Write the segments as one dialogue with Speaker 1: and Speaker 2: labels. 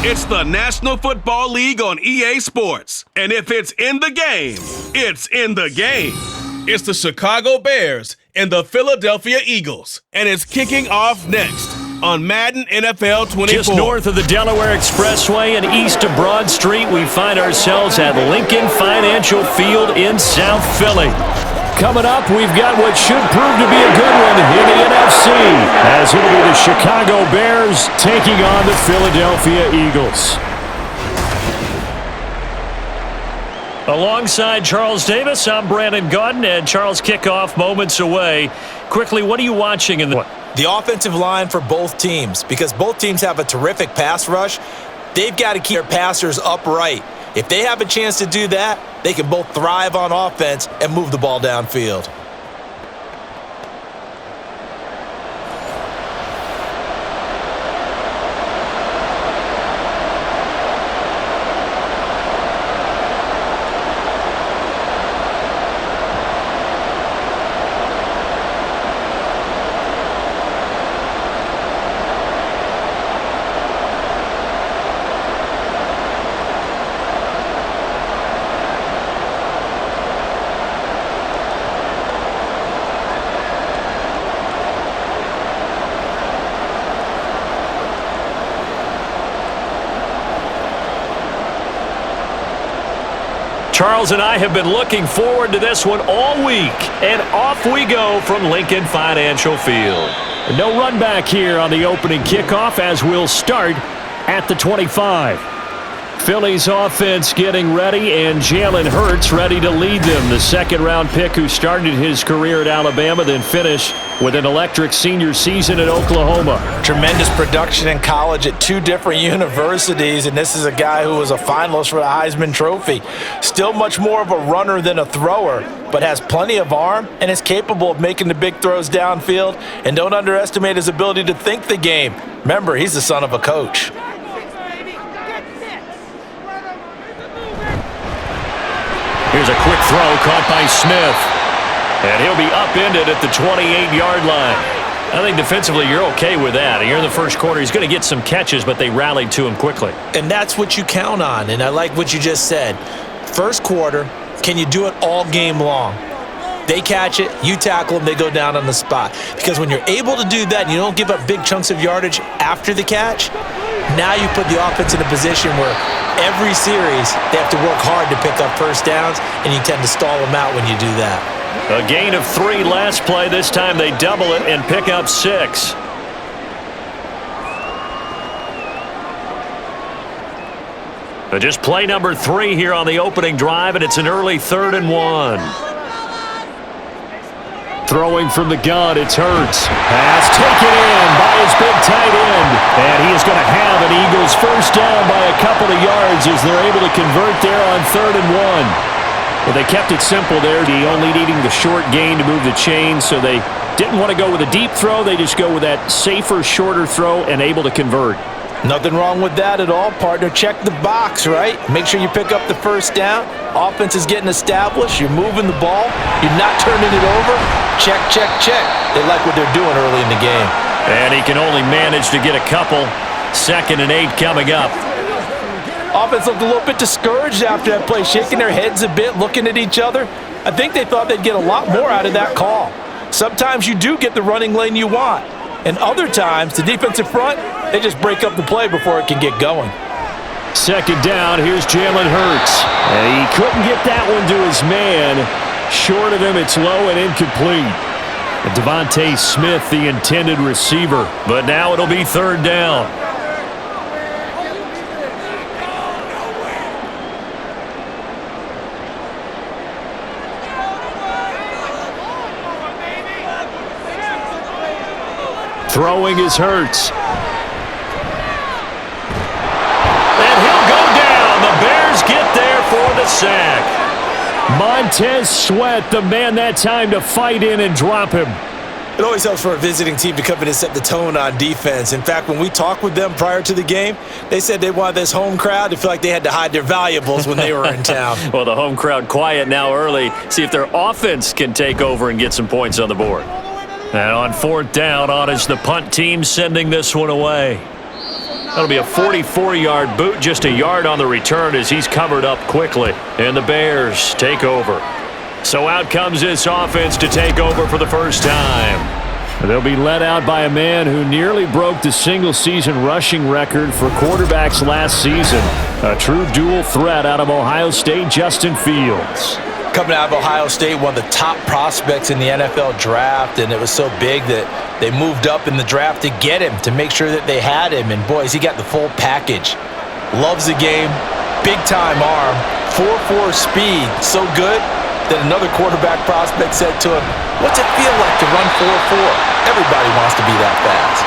Speaker 1: It's the National Football League on EA Sports. And if it's in the game, it's in the game. It's the Chicago Bears and the Philadelphia Eagles. And it's kicking off next on Madden NFL 24.
Speaker 2: Just north of the Delaware Expressway and east of Broad Street, we find ourselves at Lincoln Financial Field in South Philly. Coming up, we've got what should prove to be a good one in the NFC, as it'll be the Chicago Bears taking on the Philadelphia Eagles. Alongside Charles Davis, I'm Brandon Gaudin, and Charles, kickoff moments away. Quickly, what are you watching in the...
Speaker 3: The offensive line for both teams, because both teams have a terrific pass rush. They've got to keep their passers upright. If they have a chance to do that, they can both thrive on offense and move the ball downfield.
Speaker 2: Charles and I have been looking forward to this one all week, and off we go from Lincoln Financial Field. No run back here on the opening kickoff as we'll start at the 25. Philly's offense getting ready, and Jalen Hurts ready to lead them. The second-round pick who started his career at Alabama, then finished with an electric senior season at Oklahoma.
Speaker 3: Tremendous production in college at two different universities, and this is a guy who was a finalist for the Heisman Trophy. Still much more of a runner than a thrower, but has plenty of arm and is capable of making the big throws downfield. And don't underestimate his ability to think the game. Remember, he's the son of a coach.
Speaker 2: Here's a quick throw caught by Smith. And he'll be upended at the 28-yard line. I think defensively you're okay with that. Here in the first quarter, he's going to get some catches, but they rallied to him quickly.
Speaker 3: And that's what you count on, and I like what you just said. First quarter, can you do it all game long? They catch it, you tackle them, they go down on the spot. Because when you're able to do that and you don't give up big chunks of yardage after the catch, now you put the offense in a position where every series they have to work hard to pick up first downs, and you tend to stall them out when you do that.
Speaker 2: A gain of 3 last play. This time they double it and pick up 6. But just play number 3 here on the opening drive, and it's an early 3rd and 1. Throwing from the gun, it's Hurts. Pass taken in by his big tight end. And he is going to have an Eagles first down by a couple of yards as they're able to convert there on 3rd and 1. Well, they kept it simple there, only needing the short gain to move the chain, so they didn't want to go with a deep throw. They just go with that safer, shorter throw and able to convert.
Speaker 3: Nothing wrong with that at all, partner. Check the box, right? Make sure you pick up the first down. Offense is getting established. You're moving the ball. You're not turning it over. Check, check, check. They like what they're doing early in the game.
Speaker 2: And he can only manage to get a couple. 2nd and 8 coming up.
Speaker 3: Offense looked a little bit discouraged after that play, shaking their heads a bit, looking at each other. I think they thought they'd get a lot more out of that call. Sometimes you do get the running lane you want. And other times, the defensive front, they just break up the play before it can get going.
Speaker 2: 2nd down, here's Jalen Hurts. And he couldn't get that one to his man. Short of him, it's low and incomplete. And Devontae Smith, the intended receiver. But now it'll be 3rd down. Throwing is Hurts. And he'll go down. The Bears get there for the sack. Montez Sweat, the man that time to fight in and drop him.
Speaker 3: It always helps for a visiting team to come in and set the tone on defense. In fact, when we talked with them prior to the game, they said they wanted this home crowd to feel like they had to hide their valuables when they were in town.
Speaker 2: Well, the home crowd quiet now early. See if their offense can take over and get some points on the board. And on 4th down, on is the punt team sending this one away. That'll be a 44-yard boot, just a yard on the return as he's covered up quickly. And the Bears take over. So out comes this offense to take over for the first time. They'll be led out by a man who nearly broke the single-season rushing record for quarterbacks last season. A true dual threat out of Ohio State, Justin Fields.
Speaker 3: Coming out of Ohio State, one of the top prospects in the NFL draft, and it was so big that they moved up in the draft to get him, to make sure that they had him. And boys, he got the full package. Loves the game, big-time arm, 4.4 speed, so good that another quarterback prospect said to him, "What's it feel like to run 4.4? Everybody wants to be that fast."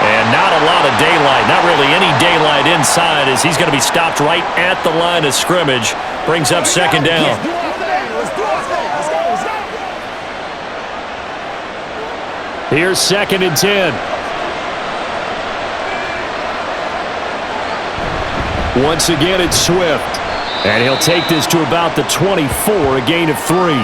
Speaker 2: And not a lot of daylight, not really any daylight inside, as he's going to be stopped right at the line of scrimmage. Brings up second down. Here's 2nd and 10. Once again, it's Swift. And he'll take this to about the 24, a gain of 3.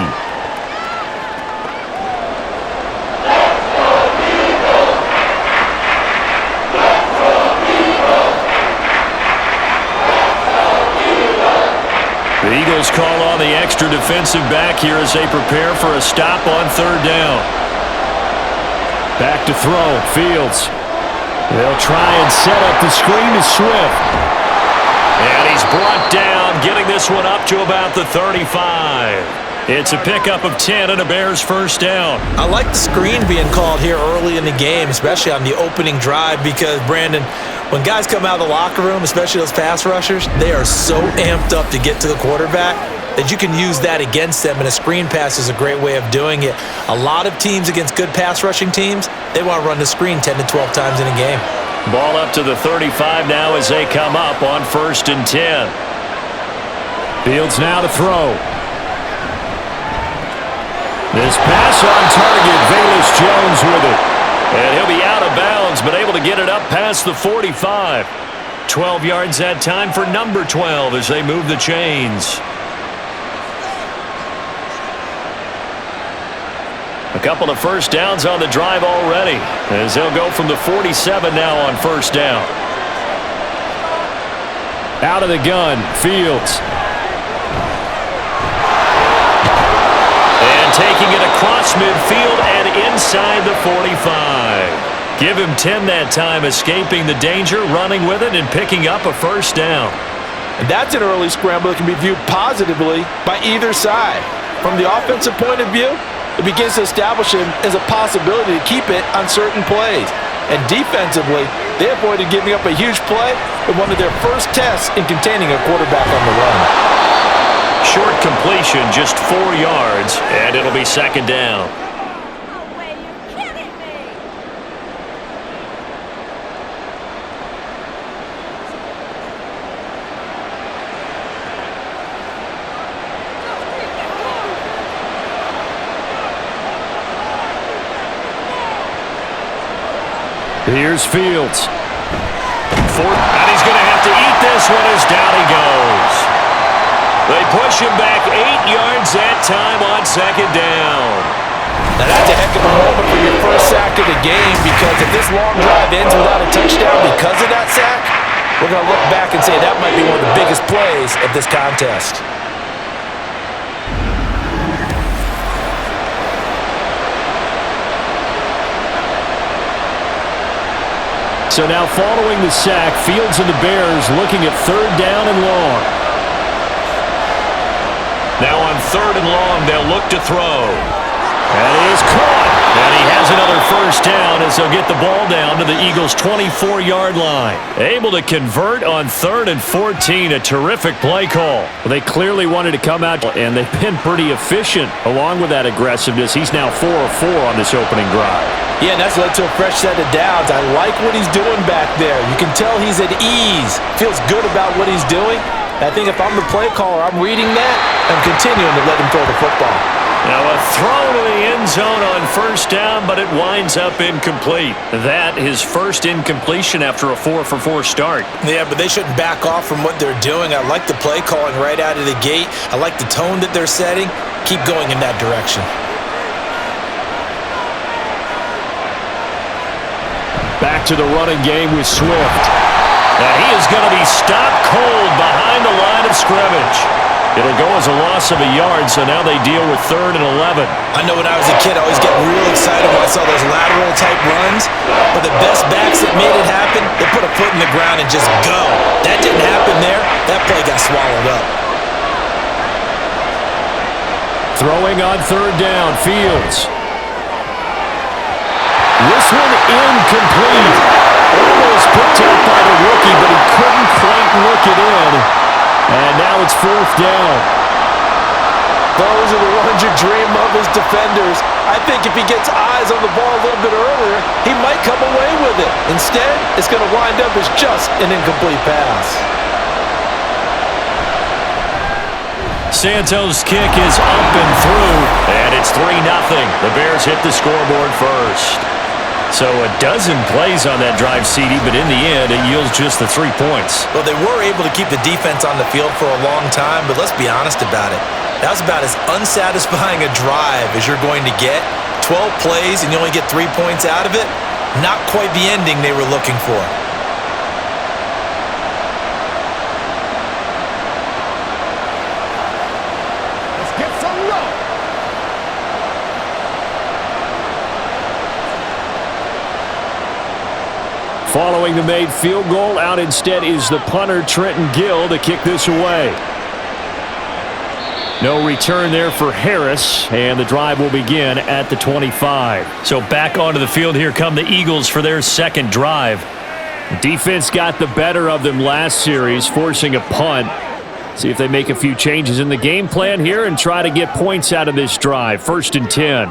Speaker 2: The Eagles call on the extra defensive back here as they prepare for a stop on 3rd down. Back to throw, Fields. They'll try and set up the screen to Swift. And he's brought down, getting this one up to about the 35. It's a pickup of 10 and a Bears first down.
Speaker 3: I like the screen being called here early in the game, especially on the opening drive, because, Brandon, when guys come out of the locker room, especially those pass rushers, they are so amped up to get to the quarterback that you can use that against them, and a screen pass is a great way of doing it. A lot of teams against good pass rushing teams, they want to run the screen 10 to 12 times in a game.
Speaker 2: Ball up to the 35 now as they come up on 1st and 10. Fields now to throw. This pass on target, Velus Jones with it. And he'll be out of bounds, but able to get it up past the 45. 12 yards that time for number 12 as they move the chains. A couple of first downs on the drive already, as they'll go from the 47 now on 1st down. Out of the gun, Fields. And taking it across midfield and inside the 45. Give him 10 that time, escaping the danger, running with it, and picking up a first down.
Speaker 3: And that's an early scramble that can be viewed positively by either side. From the offensive point of view, it begins to establish him as a possibility to keep it on certain plays. And defensively, they avoided giving up a huge play in one of their first tests in containing a quarterback on the run.
Speaker 2: Short completion, just 4 yards, and it'll be 2nd down.
Speaker 4: No way, you're kidding me!
Speaker 2: Here's Fields. And he's going to have to eat this one as down he goes. They push him back 8 yards that time on 2nd down.
Speaker 3: Now that's a heck of a moment for your first sack of the game, because if this long drive ends without a touchdown because of that sack, we're going to look back and say that might be one of the biggest plays of this contest.
Speaker 2: So now following the sack, Fields and the Bears looking at 3rd down and long. Now on 3rd and long, they'll look to throw. And he is caught. And he has another first down as they'll get the ball down to the Eagles' 24-yard line. Able to convert on 3rd and 14. A terrific play call. Well, they clearly wanted to come out, and they've been pretty efficient along with that aggressiveness. He's now 4 of 4 on this opening drive.
Speaker 3: Yeah, and that's led to a fresh set of downs. I like what he's doing back there. You can tell he's at ease. Feels good about what he's doing. I think if I'm the play caller, I'm reading that. I'm continuing to let him throw the football.
Speaker 2: Now a throw to the end zone on 1st down, but it winds up incomplete. That his first incompletion after a 4 for 4 start.
Speaker 3: Yeah, but they shouldn't back off from what they're doing. I like the play calling right out of the gate. I like the tone that they're setting. Keep going in that direction.
Speaker 2: Back to the running game with Swift. And he is going to be stopped cold behind the line of scrimmage. It'll go as a loss of a yard, so now they deal with 3rd and 11.
Speaker 3: I know when I was a kid, I always get real excited when I saw those lateral-type runs. But the best backs that made it happen, they put a foot in the ground and just go. That didn't happen there. That play got swallowed up.
Speaker 2: Throwing on 3rd down, Fields. This one incomplete. Almost picked up by the rookie, but he couldn't quite look it in. And now it's 4th down.
Speaker 3: Those are the ones you dream of as defenders. I think if he gets eyes on the ball a little bit earlier, he might come away with it. Instead, it's going to wind up as just an incomplete pass.
Speaker 2: Santos' kick is up and through, and it's 3-0. The Bears hit the scoreboard first. So a dozen plays on that drive, CD, but in the end, it yields just the 3 points.
Speaker 3: Well, they were able to keep the defense on the field for a long time, but let's be honest about it. That was about as unsatisfying a drive as you're going to get. 12 plays and you only get 3 points out of it. Not quite the ending they were looking for.
Speaker 5: Let's get some love.
Speaker 2: Following the made field goal, out instead is the punter, Trenton Gill, to kick this away. No return there for Harris, and the drive will begin at the 25. So back onto the field, here come the Eagles for their second drive. Defense got the better of them last series, forcing a punt. See if they make a few changes in the game plan here and try to get points out of this drive. 1st and 10.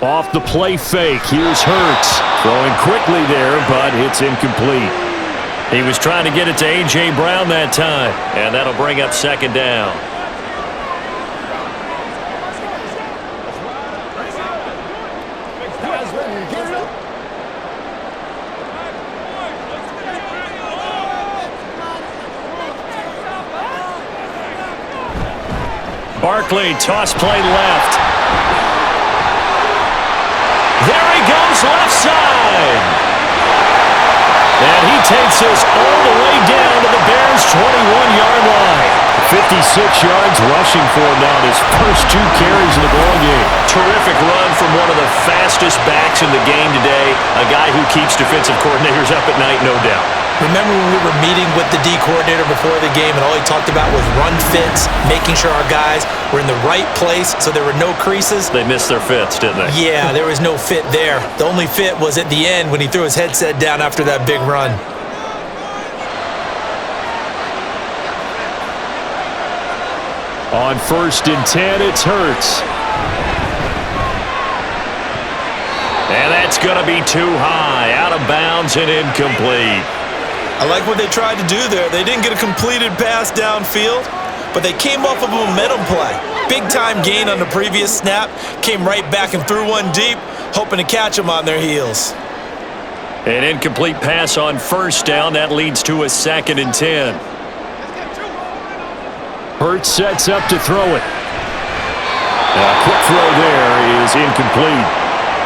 Speaker 2: Off the play fake, here's Hurts. Throwing quickly there, but it's incomplete. He was trying to get it to A.J. Brown that time, and that'll bring up 2nd down. Barkley, toss play left. There he goes, left side. And he takes us all the way down to the Bears' 21-yard line. 56 yards rushing for him now in his first 2 carries of the ball game. Terrific run from one of the fastest backs in the game today. A guy who keeps defensive coordinators up at night, no doubt.
Speaker 3: Remember when we were meeting with the D coordinator before the game and all he talked about was run fits, making sure our guys were in the right place so there were no creases?
Speaker 2: They missed their fits, didn't they?
Speaker 3: Yeah, there was no fit there. The only fit was at the end when he threw his headset down after that big run.
Speaker 2: On 1st and 10, it's Hurts. And that's going to be too high, out of bounds and incomplete.
Speaker 3: I like what they tried to do there. They didn't get a completed pass downfield, but they came off of a momentum play. Big-time gain on the previous snap, came right back and threw one deep, hoping to catch them on their heels.
Speaker 2: An incomplete pass on 1st down. That leads to a 2nd and 10. Hurts sets up to throw it. A quick throw there is incomplete.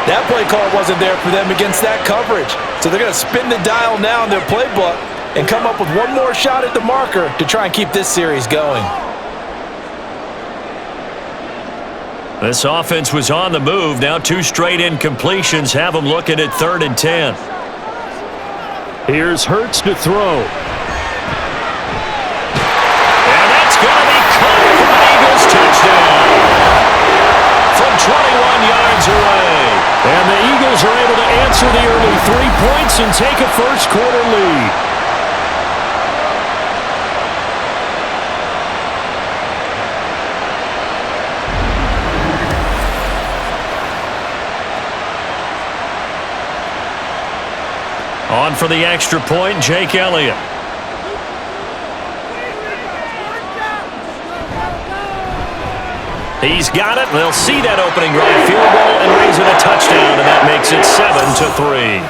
Speaker 3: That play call wasn't there for them against that coverage. So they're going to spin the dial now in their playbook and come up with one more shot at the marker to try and keep this series going.
Speaker 2: This offense was on the move. Now 2 straight incompletions have them looking at 3rd and 10. Here's Hurts to throw. And that's going to be caught for an Eagles touchdown. From 21 yards away. And the Eagles are able to answer the early 3 points and take a first-quarter lead. On for the extra point, Jake Elliott. He's got it. They'll see that opening drive field goal and raise it a touchdown, and that makes it 7-3.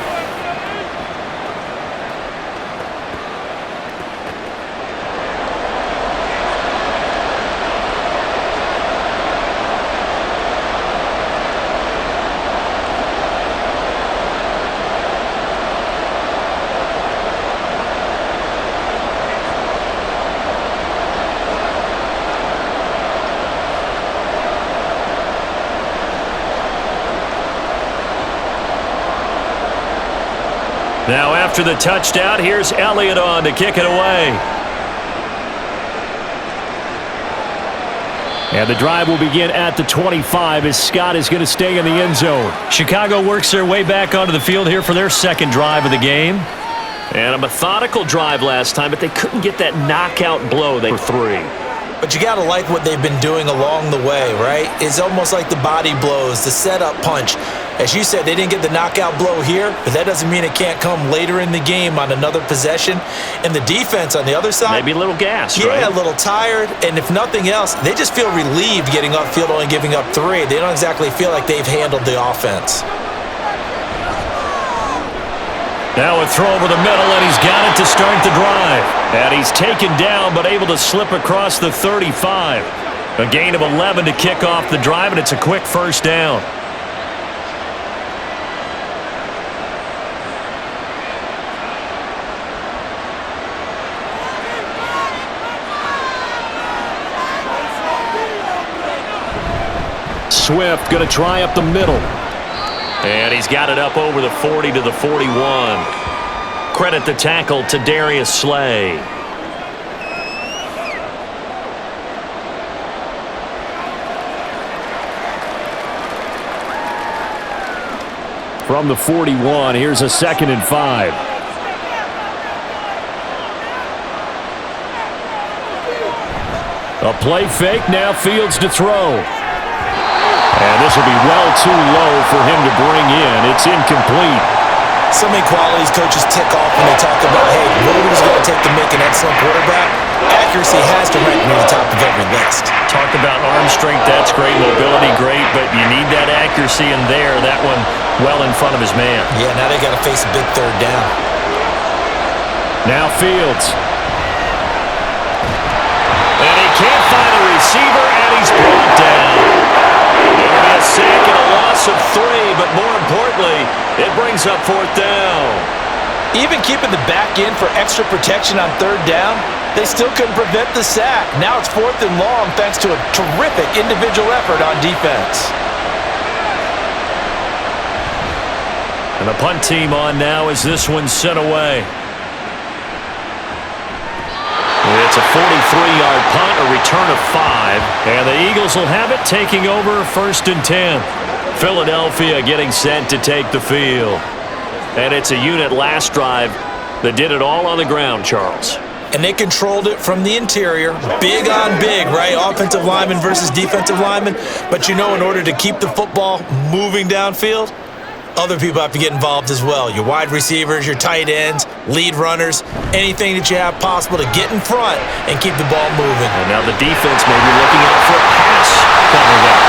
Speaker 2: Now after the touchdown, here's Elliott on to kick it away. And the drive will begin at the 25 as Scott is going to stay in the end zone. Chicago works their way back onto the field here for their second drive of the game. And a methodical drive last time, but they couldn't get that knockout blow for 3.
Speaker 3: But you got to like what they've been doing along the way, right? It's almost like the body blows, the setup punch. As you said, they didn't get the knockout blow here, but that doesn't mean it can't come later in the game on another possession. And the defense on the other side,
Speaker 2: maybe a little gassed,
Speaker 3: yeah,
Speaker 2: right?
Speaker 3: A little tired. And if nothing else, they just feel relieved getting upfield, only giving up 3. They don't exactly feel like they've handled the offense.
Speaker 2: Now a throw over the middle, and he's got it to start the drive. And he's taken down, but able to slip across the 35. A gain of 11 to kick off the drive, and it's a quick first down. Swift going to try up the middle. And he's got it up over the 40 to the 41. Credit the tackle to Darius Slay. From the 41, here's a 2nd and 5. A play fake, now Fields to throw. And this will be well too low for him to bring in. It's incomplete.
Speaker 3: So many qualities coaches tick off when they talk about, hey, what is it going to take to make an excellent quarterback? Accuracy has to rank near the top of every list.
Speaker 2: Talk about arm strength, that's great. Mobility, great. But you need that accuracy in there. That one well in front of his man.
Speaker 3: Yeah, now they got to face a big 3rd down.
Speaker 2: Now Fields. And he can't find a receiver, and he's brought down. A sack and a loss of 3, but more importantly, it brings up 4th down.
Speaker 3: Even keeping the back end for extra protection on 3rd down, they still couldn't prevent the sack. Now it's 4th and long thanks to a terrific individual effort on defense.
Speaker 2: And the punt team on now as this one's sent away. It's a 43-yard punt, a return of 5, and the Eagles will have it taking over 1st and 10. Philadelphia getting set to take the field. And it's a unit last drive that did it all on the ground, Charles.
Speaker 3: And they controlled it from the interior, big on big, right? Offensive lineman versus defensive lineman. But you know, in order to keep the football moving downfield, other people have to get involved as well. Your wide receivers, your tight ends, lead runners, anything that you have possible to get in front and keep the ball moving.
Speaker 2: And now the defense may be looking out for a pass coming up.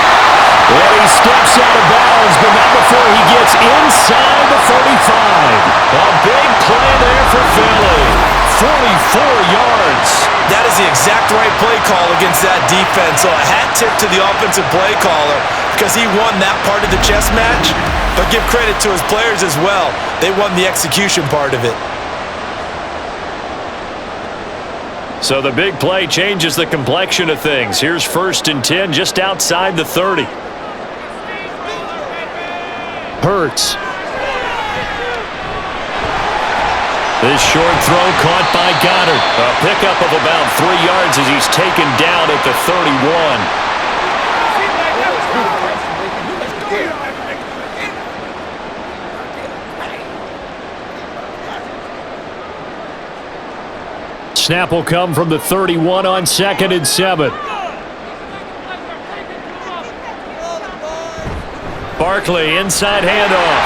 Speaker 2: Well, he steps out of bounds, but not before he gets inside the 45. A big play there for Philly. 44 yards.
Speaker 3: That is the exact right play call against that defense. So a hat tip to the offensive play caller because he won that part of the chess match. But give credit to his players as well. They won the execution part of it.
Speaker 2: So the big play changes the complexion of things. Here's 1st and 10 just outside the 30. Hurts. This short throw caught by Goddard. A pickup of about 3 yards as he's taken down at the 31. Snap will come from the 31 on 2nd and 7. Barkley, inside handoff.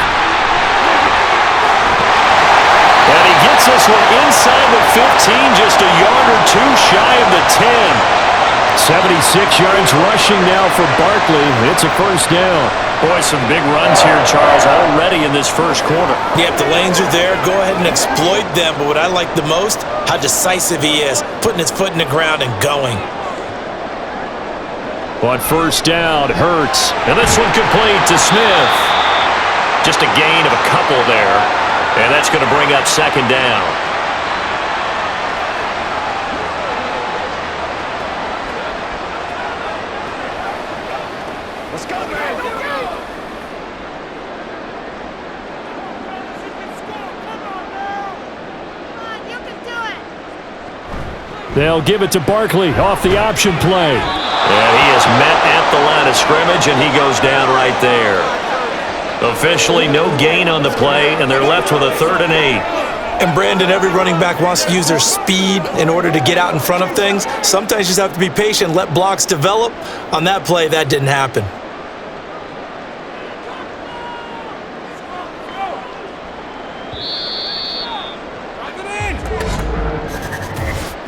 Speaker 2: And he gets this one inside the 15, just a yard or 2 shy of the 10. 76 yards rushing now for Barkley. It's a 1st down. Boy, some big runs here, Charles, already in this 1st quarter.
Speaker 3: Yeah, if the lanes are there, go ahead and exploit them. But what I like the most, how decisive he is, putting his foot in the ground and going.
Speaker 2: On 1st down, Hurts. And this one complete to Smith. Just a gain of a couple there. And that's going to bring up 2nd down.
Speaker 5: Let's go, man.
Speaker 2: They'll give it to Barkley off the option play. And he is met at the line of scrimmage, and he goes down right there. Officially no gain on the play, and they're left with a 3rd and 8.
Speaker 3: And Brandon, every running back wants to use their speed in order to get out in front of things. Sometimes you just have to be patient, let blocks develop. On that play, that didn't happen.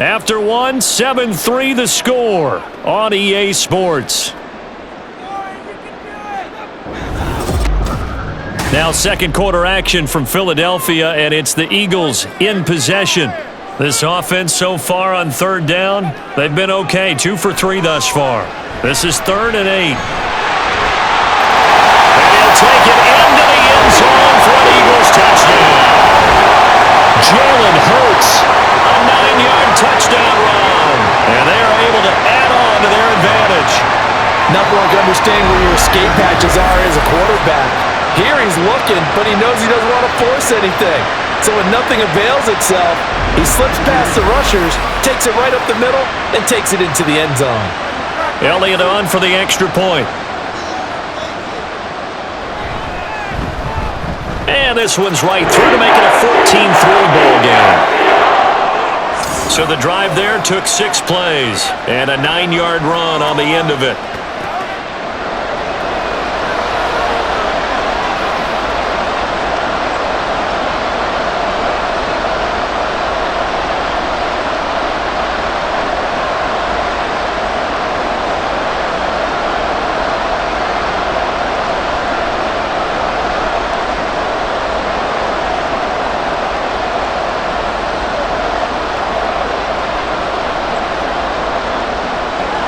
Speaker 2: After one, 7-3 the score on EA Sports. Now second quarter action from Philadelphia, and it's the Eagles in possession. This offense so far on 3rd down, they've been okay, 2 for 3 thus far. This is 3rd and 8. And he'll take it into the end zone for an Eagles touchdown. Jalen Hurts, a 9-yard touchdown run. And they are able to add on to their advantage.
Speaker 3: Nothing like understanding where your escape patches are as a quarterback. Here he's looking, but he knows he doesn't want to force anything. So when nothing avails itself, he slips past the rushers, takes it right up the middle, and takes it into the end zone.
Speaker 2: Elliott on for the extra point. And this one's right through to make it a 14-3 ball game. So the drive there took 6 plays and a 9-yard run on the end of it.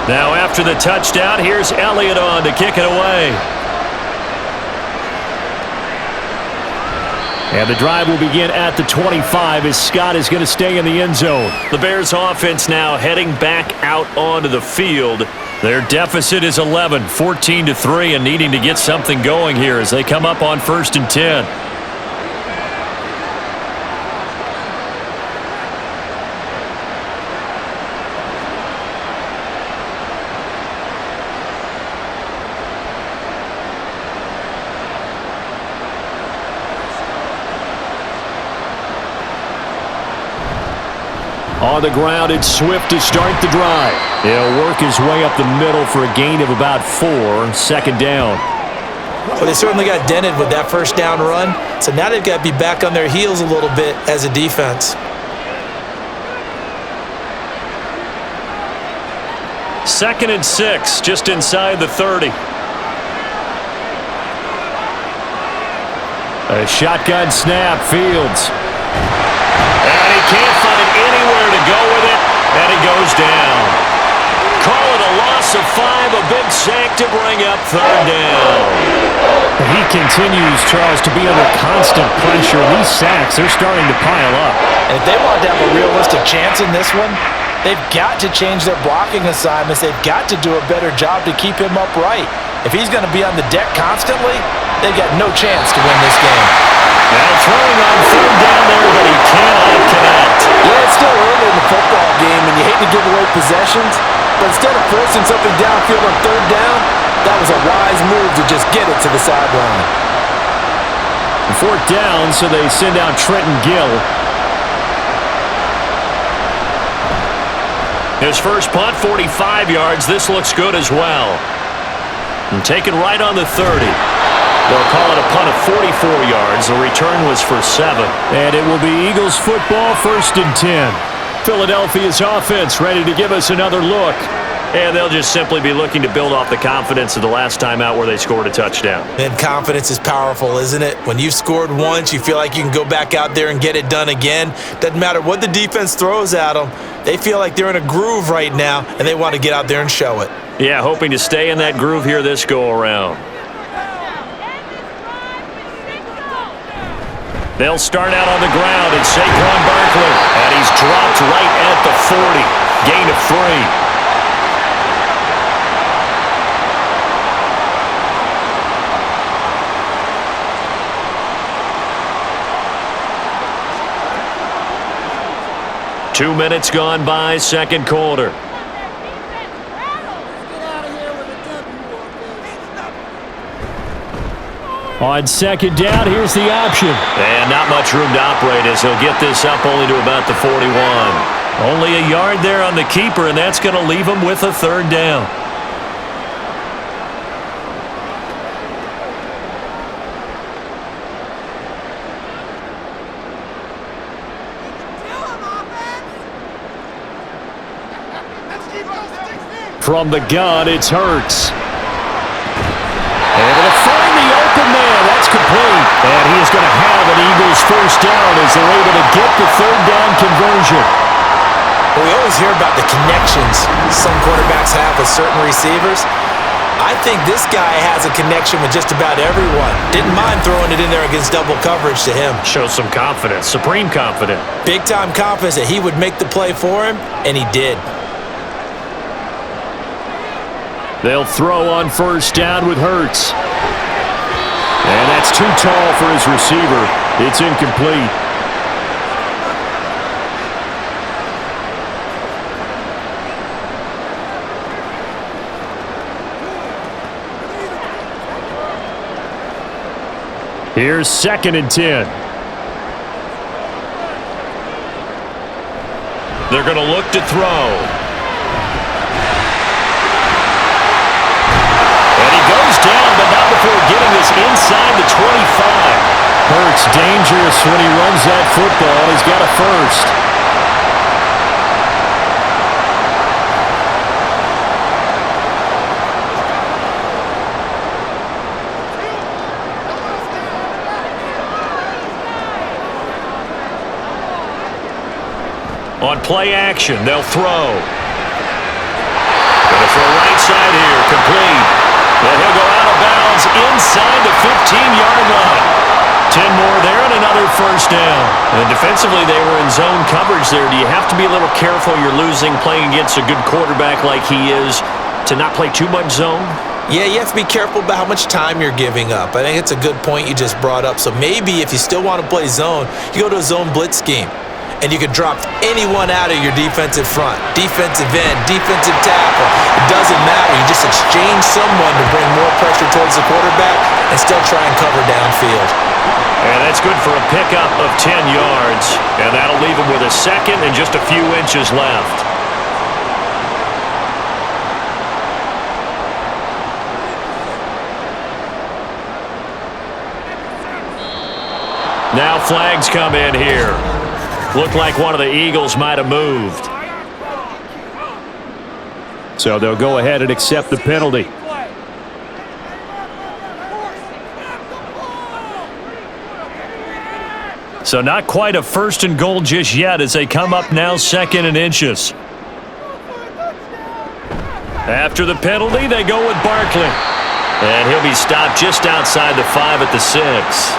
Speaker 2: Now after the touchdown, here's Elliott on to kick it away. And the drive will begin at the 25 as Scott is going to stay in the end zone. The Bears offense now heading back out onto the field. Their deficit is 11, 14-3, and needing to get something going here as they come up on 1st and 10. On the ground, it's Swift to start the drive. He'll work his way up the middle for a gain of about 4, 2nd down.
Speaker 3: Well, they certainly got dented with that 1st down run, so now they've got to be back on their heels a little bit as a defense.
Speaker 2: 2nd and 6, just inside the 30. A shotgun snap, Fields. And he can't find anywhere to go with it, and it goes down. Call it a loss of 5, a big sack to bring up 3rd down.
Speaker 6: He continues, Charles, to be under constant pressure. These sacks, they're starting to pile up.
Speaker 3: And if they want to have a realistic chance in this one, they've got to change their blocking assignments. They've got to do a better job to keep him upright. If he's going to be on the deck constantly, they've got no chance to win this game.
Speaker 2: Now throwing on 3rd down there, but he cannot connect.
Speaker 3: Yeah, it's still early in the football game, and you hate to give away possessions, but instead of forcing something downfield on 3rd down, that was a wise move to just get it to the sideline.
Speaker 2: 4th down, so they send out Trenton Gill. His first punt, 45 yards. This looks good as well. And taken right on the 30. They'll call it a punt of 44 yards. The return was for 7.
Speaker 6: And it will be Eagles football, 1st and 10. Philadelphia's offense ready to give us another look.
Speaker 2: And they'll just simply be looking to build off the confidence of the last time out where they scored a touchdown.
Speaker 3: And confidence is powerful, isn't it? When you've scored once, you feel like you can go back out there and get it done again. Doesn't matter what the defense throws at them. They feel like they're in a groove right now, and they want to get out there and show it.
Speaker 2: Yeah, hoping to stay in that groove here this go-around. They'll start out on the ground, and Saquon Barkley. And he's dropped right at the 40. Gain of 3. 2 minutes gone by, second quarter.
Speaker 6: On second down, here's the option.
Speaker 2: And not much room to operate as he'll get this up only to about the 41. Only a yard there on the keeper, and that's going to leave him with a third down.
Speaker 6: From the gun, it's Hurts. Able to find the open man. That's complete. And he is going to have an Eagles first down as they're able to get the third down conversion.
Speaker 3: Well, we always hear about the connections some quarterbacks have with certain receivers. I think this guy has a connection with just about everyone. Didn't mind throwing it in there against double coverage to him.
Speaker 2: Shows some confidence, supreme confidence.
Speaker 3: Big-time confidence that he would make the play for him, and he did.
Speaker 6: They'll throw on first down with Hurts. And that's too tall for his receiver. It's incomplete. Here's 2nd and 10.
Speaker 2: They're going to look to throw. Down, but not before getting this inside the 25.
Speaker 6: Hurts dangerous when he runs that football. He's got a first.
Speaker 2: On play action, they'll throw. Going to throw right side here, complete. And he'll go out of bounds inside the 15-yard line. 10 more there and another first down. And defensively, they were in zone coverage there. Do you have to be a little careful? You're losing, playing against a good quarterback like he is, to not play too much zone?
Speaker 3: Yeah, you have to be careful about how much time you're giving up. I think it's a good point you just brought up. So maybe if you still want to play zone, you go to a zone blitz scheme. And you can drop anyone out of your defensive front, defensive end, defensive tackle. It doesn't matter. You just exchange someone to bring more pressure towards the quarterback and still try and cover downfield.
Speaker 2: And that's good for a pickup of 10 yards. And that'll leave him with a second and just a few inches left. Now flags come in here. Looked like one of the Eagles might have moved.
Speaker 6: So they'll go ahead and accept the penalty.
Speaker 2: So not quite a first and goal just yet as they come up now 2nd and inches. After the penalty, they go with Barkley. And he'll be stopped just outside the 5 at the 6.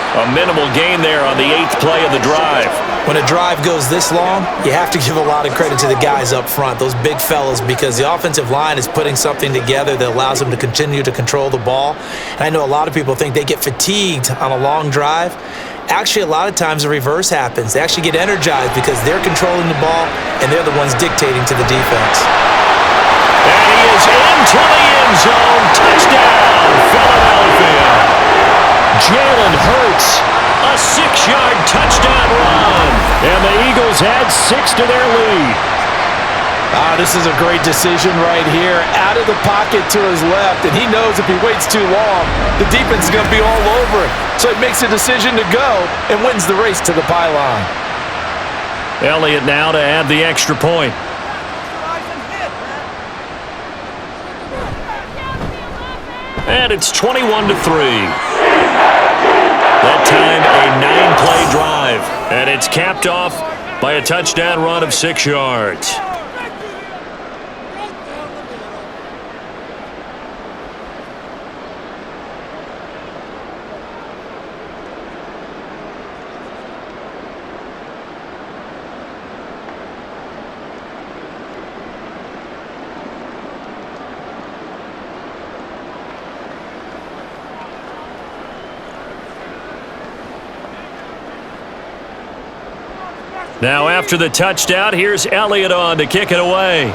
Speaker 2: A minimal gain there on the 8th play of the drive.
Speaker 3: When a drive goes this long, you have to give a lot of credit to the guys up front, those big fellas, because the offensive line is putting something together that allows them to continue to control the ball. And I know a lot of people think they get fatigued on a long drive. Actually, a lot of times the reverse happens. They actually get energized because they're controlling the ball and they're the ones dictating to the defense.
Speaker 2: And he is into the end zone. Touchdown, Philadelphia.
Speaker 6: Jalen Hurts,
Speaker 2: a 6-yard touchdown run.
Speaker 6: And the Eagles add 6 to their lead.
Speaker 5: This is a great decision right here. Out of the pocket to his left, and he knows if he waits too long, the defense is going to be all over him. So he makes a decision to go and wins the race to the pylon.
Speaker 2: Elliott now to add the extra point. And it's 21-3. That time, a 9-play drive. And it's capped off by a touchdown run of 6 yards. Now after the touchdown, here's Elliott on to kick it away.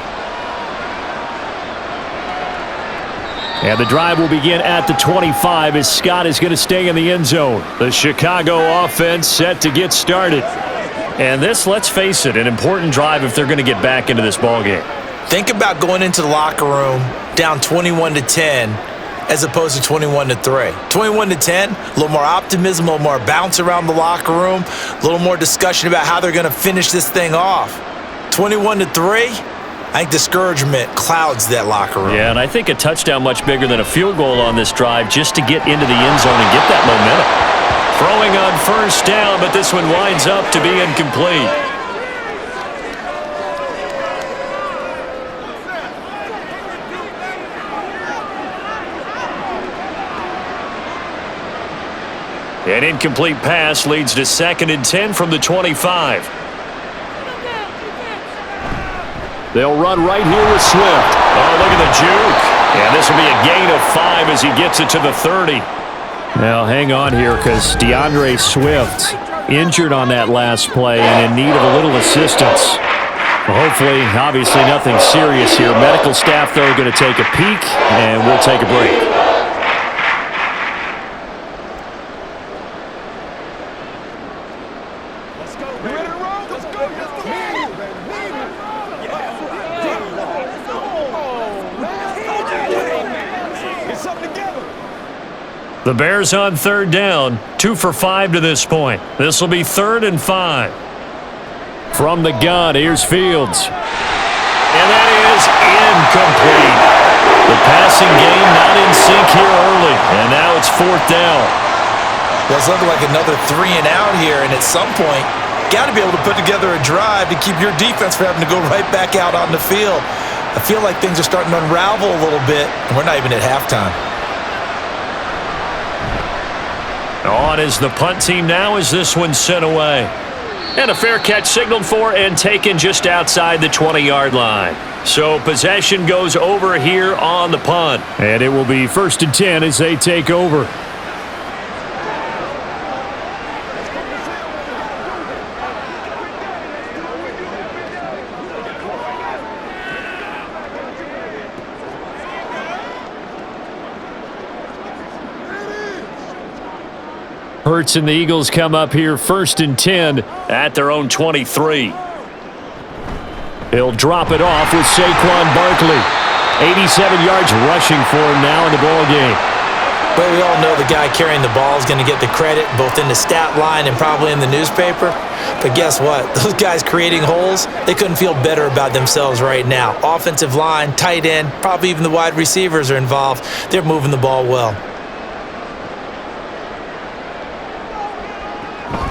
Speaker 2: And the drive will begin at the 25 as Scott is going to stay in the end zone. The Chicago offense set to get started. And this, let's face it, an important drive if they're going to get back into this ballgame.
Speaker 3: Think about going into the locker room down 21-10 as opposed to 21-3. 21-10, a little more optimism, a little more bounce around the locker room, a little more discussion about how they're going to finish this thing off. 21-3, I think discouragement clouds that locker room.
Speaker 2: Yeah, and I think a touchdown much bigger than a field goal on this drive just to get into the end zone and get that momentum. Throwing on first down, but this one winds up to be incomplete. An incomplete pass leads to 2nd and 10 from the 25.
Speaker 6: They'll run right here with Swift.
Speaker 2: Oh, look at the juke. And this will be a gain of 5 as he gets it to the 30.
Speaker 6: Now, hang on here because DeAndre Swift injured on that last play and in need of a little assistance. Well, hopefully, obviously nothing serious here. Medical staff, though, are going to take a peek, and we'll take a break.
Speaker 2: The Bears on 3rd down, 2 for 5 to this point. This will be 3rd and 5.
Speaker 6: From the gun, here's Fields.
Speaker 2: And that is incomplete. The passing game not in sync here early, and now it's 4th down.
Speaker 3: Well, it's looking like another 3 and out here, and at some point, got to be able to put together a drive to keep your defense from having to go right back out on the field. I feel like things are starting to unravel a little bit, and we're not even at halftime.
Speaker 2: On is the punt team now as this one's sent away. And a fair catch signaled for and taken just outside the 20-yard line. So possession goes over here on the punt.
Speaker 6: And it will be 1st and 10 as they take over. Hurts and the Eagles come up here 1st and 10
Speaker 2: at their own 23.
Speaker 6: He'll drop it off with Saquon Barkley. 87 yards rushing for him now in the ball game.
Speaker 3: But we all know the guy carrying the ball is going to get the credit both in the stat line and probably in the newspaper. But guess what? Those guys creating holes, they couldn't feel better about themselves right now. Offensive line, tight end, probably even the wide receivers are involved. They're moving the ball well.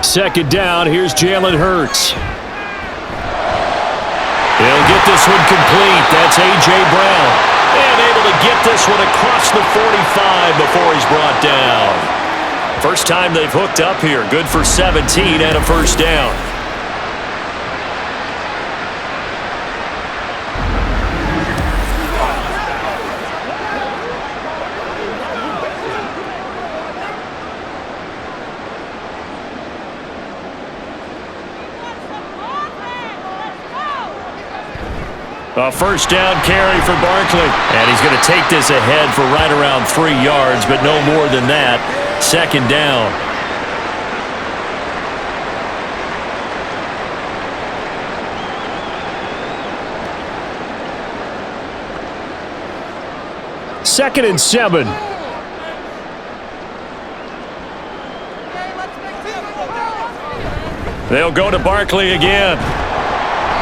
Speaker 6: 2nd down, here's Jalen Hurts.
Speaker 2: He'll get this one complete. That's A.J. Brown. And able to get this one across the 45 before he's brought down. First time they've hooked up here. Good for 17 and a 1st down. A 1st down carry for Barkley. And he's going to take this ahead for right around 3 yards, but no more than that. 2nd down.
Speaker 6: Second and 7.
Speaker 2: They'll go to Barkley again.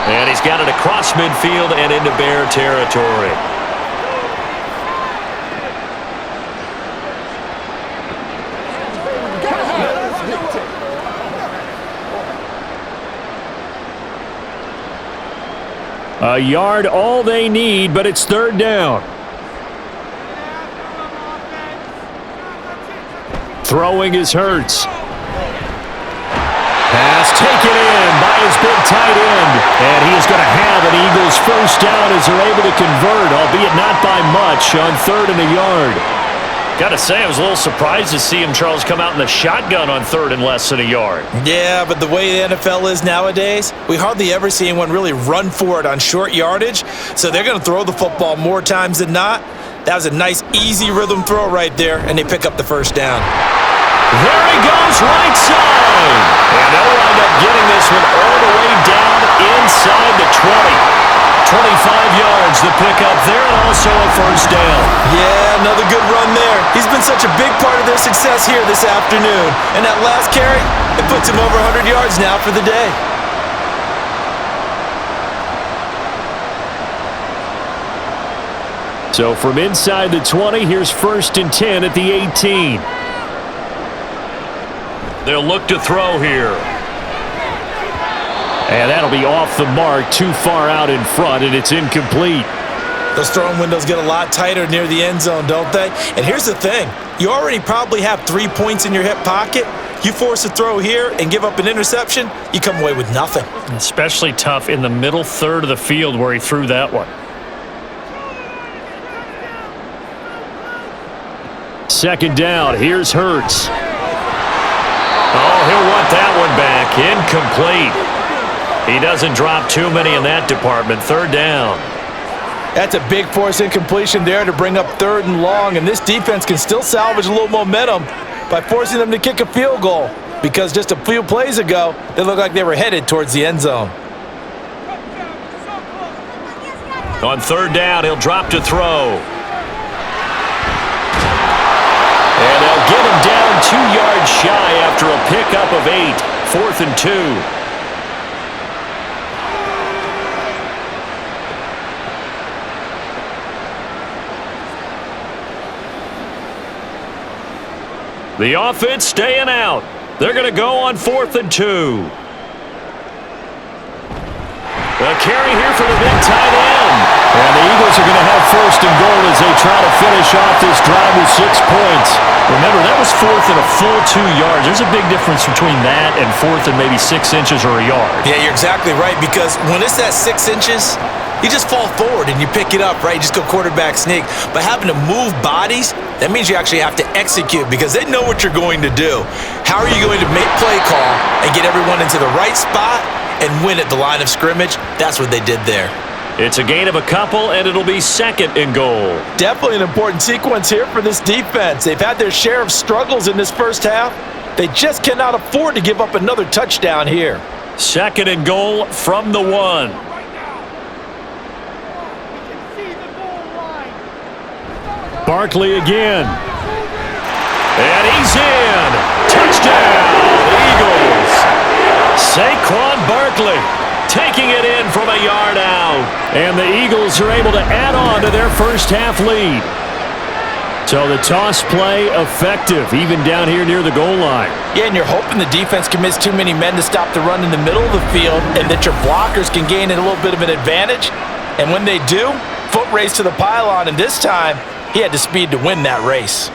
Speaker 2: And he's got it across midfield and into Bear territory.
Speaker 6: A yard all they need, but it's 3rd down. Throwing is Hurts. Pass taken in by his big tight end. And he is going to have an Eagles 1st down as they're able to convert, albeit not by much, on 3rd and a yard.
Speaker 2: Got to say, I was a little surprised to see him, Charles, come out in the shotgun on third and less than a yard.
Speaker 3: Yeah, but the way the NFL is nowadays, we hardly ever see anyone really run for it on short yardage, so they're going to throw the football more times than not. That was a nice, easy rhythm throw right there, and they pick up the first down.
Speaker 2: There he goes, right side. And they'll wind up getting this one all the way down inside the 20. 25 yards to pick up there, and also a first down.
Speaker 3: Yeah, another good run there. He's been such a big part of their success here this afternoon. And that last carry, it puts him over 100 yards now for the day.
Speaker 6: So from inside the 20, here's 1st and 10 at the 18.
Speaker 2: They'll look to throw here.
Speaker 6: And that'll be off the mark, too far out in front, and it's incomplete.
Speaker 3: Those throwing windows get a lot tighter near the end zone, don't they? And here's the thing. You already probably have 3 points in your hip pocket. You force a throw here and give up an interception, you come away with nothing.
Speaker 2: Especially tough in the middle third of the field where he threw that one.
Speaker 6: 2nd down, here's Hurts.
Speaker 2: Oh, he'll want that one back. Incomplete. He doesn't drop too many in that department. 3rd down.
Speaker 5: That's a big force incompletion there to bring up 3rd and long, and this defense can still salvage a little momentum by forcing them to kick a field goal, because just a few plays ago, they looked like they were headed towards the end zone.
Speaker 2: On 3rd down, he'll drop to throw. And they'll get him down 2 yards shy after a pickup of 8. 4th and 2. The offense staying out. They're going to go on 4th and 2. A carry here for the big tight end.
Speaker 6: And the Eagles are going to have 1st and goal as they try to finish off this drive with 6 points.
Speaker 2: Remember, that was 4th and a full 2 yards. There's a big difference between that and 4th and maybe 6 inches or a yard.
Speaker 3: Yeah, you're exactly right, because when it's that 6 inches, you just fall forward and you pick it up, right? You just go quarterback sneak. But having to move bodies, that means you actually have to execute, because they know what you're going to do. How are you going to make play call and get everyone into the right spot and win at the line of scrimmage? That's what they did there.
Speaker 2: It's a gain of a couple, and it'll be 2nd and goal.
Speaker 5: Definitely an important sequence here for this defense. They've had their share of struggles in this first half. They just cannot afford to give up another touchdown here.
Speaker 2: 2nd and goal from the 1.
Speaker 6: Barkley again.
Speaker 2: And he's in. Touchdown, Eagles. Saquon Barkley taking it in from a yard out.
Speaker 6: And the Eagles are able to add on to their first half lead. So the toss play effective, even down here near the goal line.
Speaker 3: Yeah, and you're hoping the defense can miss too many men to stop the run in the middle of the field, and that your blockers can gain a little bit of an advantage. And when they do, foot race to the pylon, and this time, he had the speed to win that race.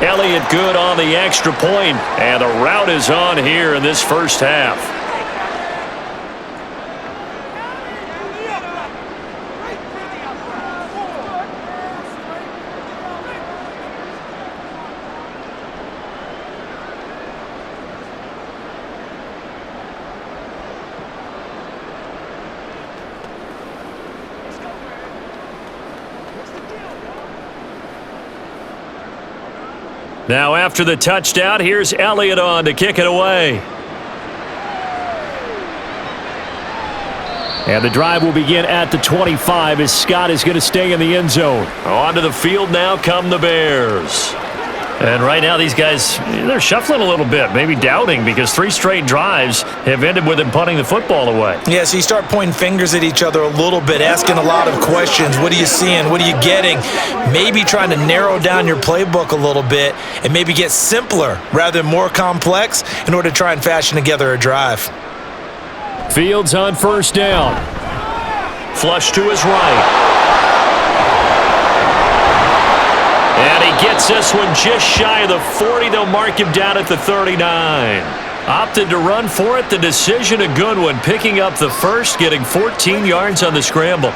Speaker 2: Elliott good on the extra point, and the route is on here in this first half. Now after the touchdown, here's Elliott on to kick it away.
Speaker 6: And the drive will begin at the 25 as Scott is going to stay in the end zone.
Speaker 2: Onto the field now come the Bears. And right now these guys, they're shuffling a little bit, maybe doubting, because 3 straight drives have ended with them punting the football away.
Speaker 3: Yeah, so you start pointing fingers at each other a little bit, asking a lot of questions. What are you seeing? What are you getting? Maybe trying to narrow down your playbook a little bit and maybe get simpler rather than more complex in order to try and fashion together a drive.
Speaker 6: Fields on 1st down.
Speaker 2: Flush to his right. And he gets this one just shy of the 40. They'll mark him down at the 39. Opted to run for it. The decision a good one. Picking up the first, getting 14 yards on the scramble.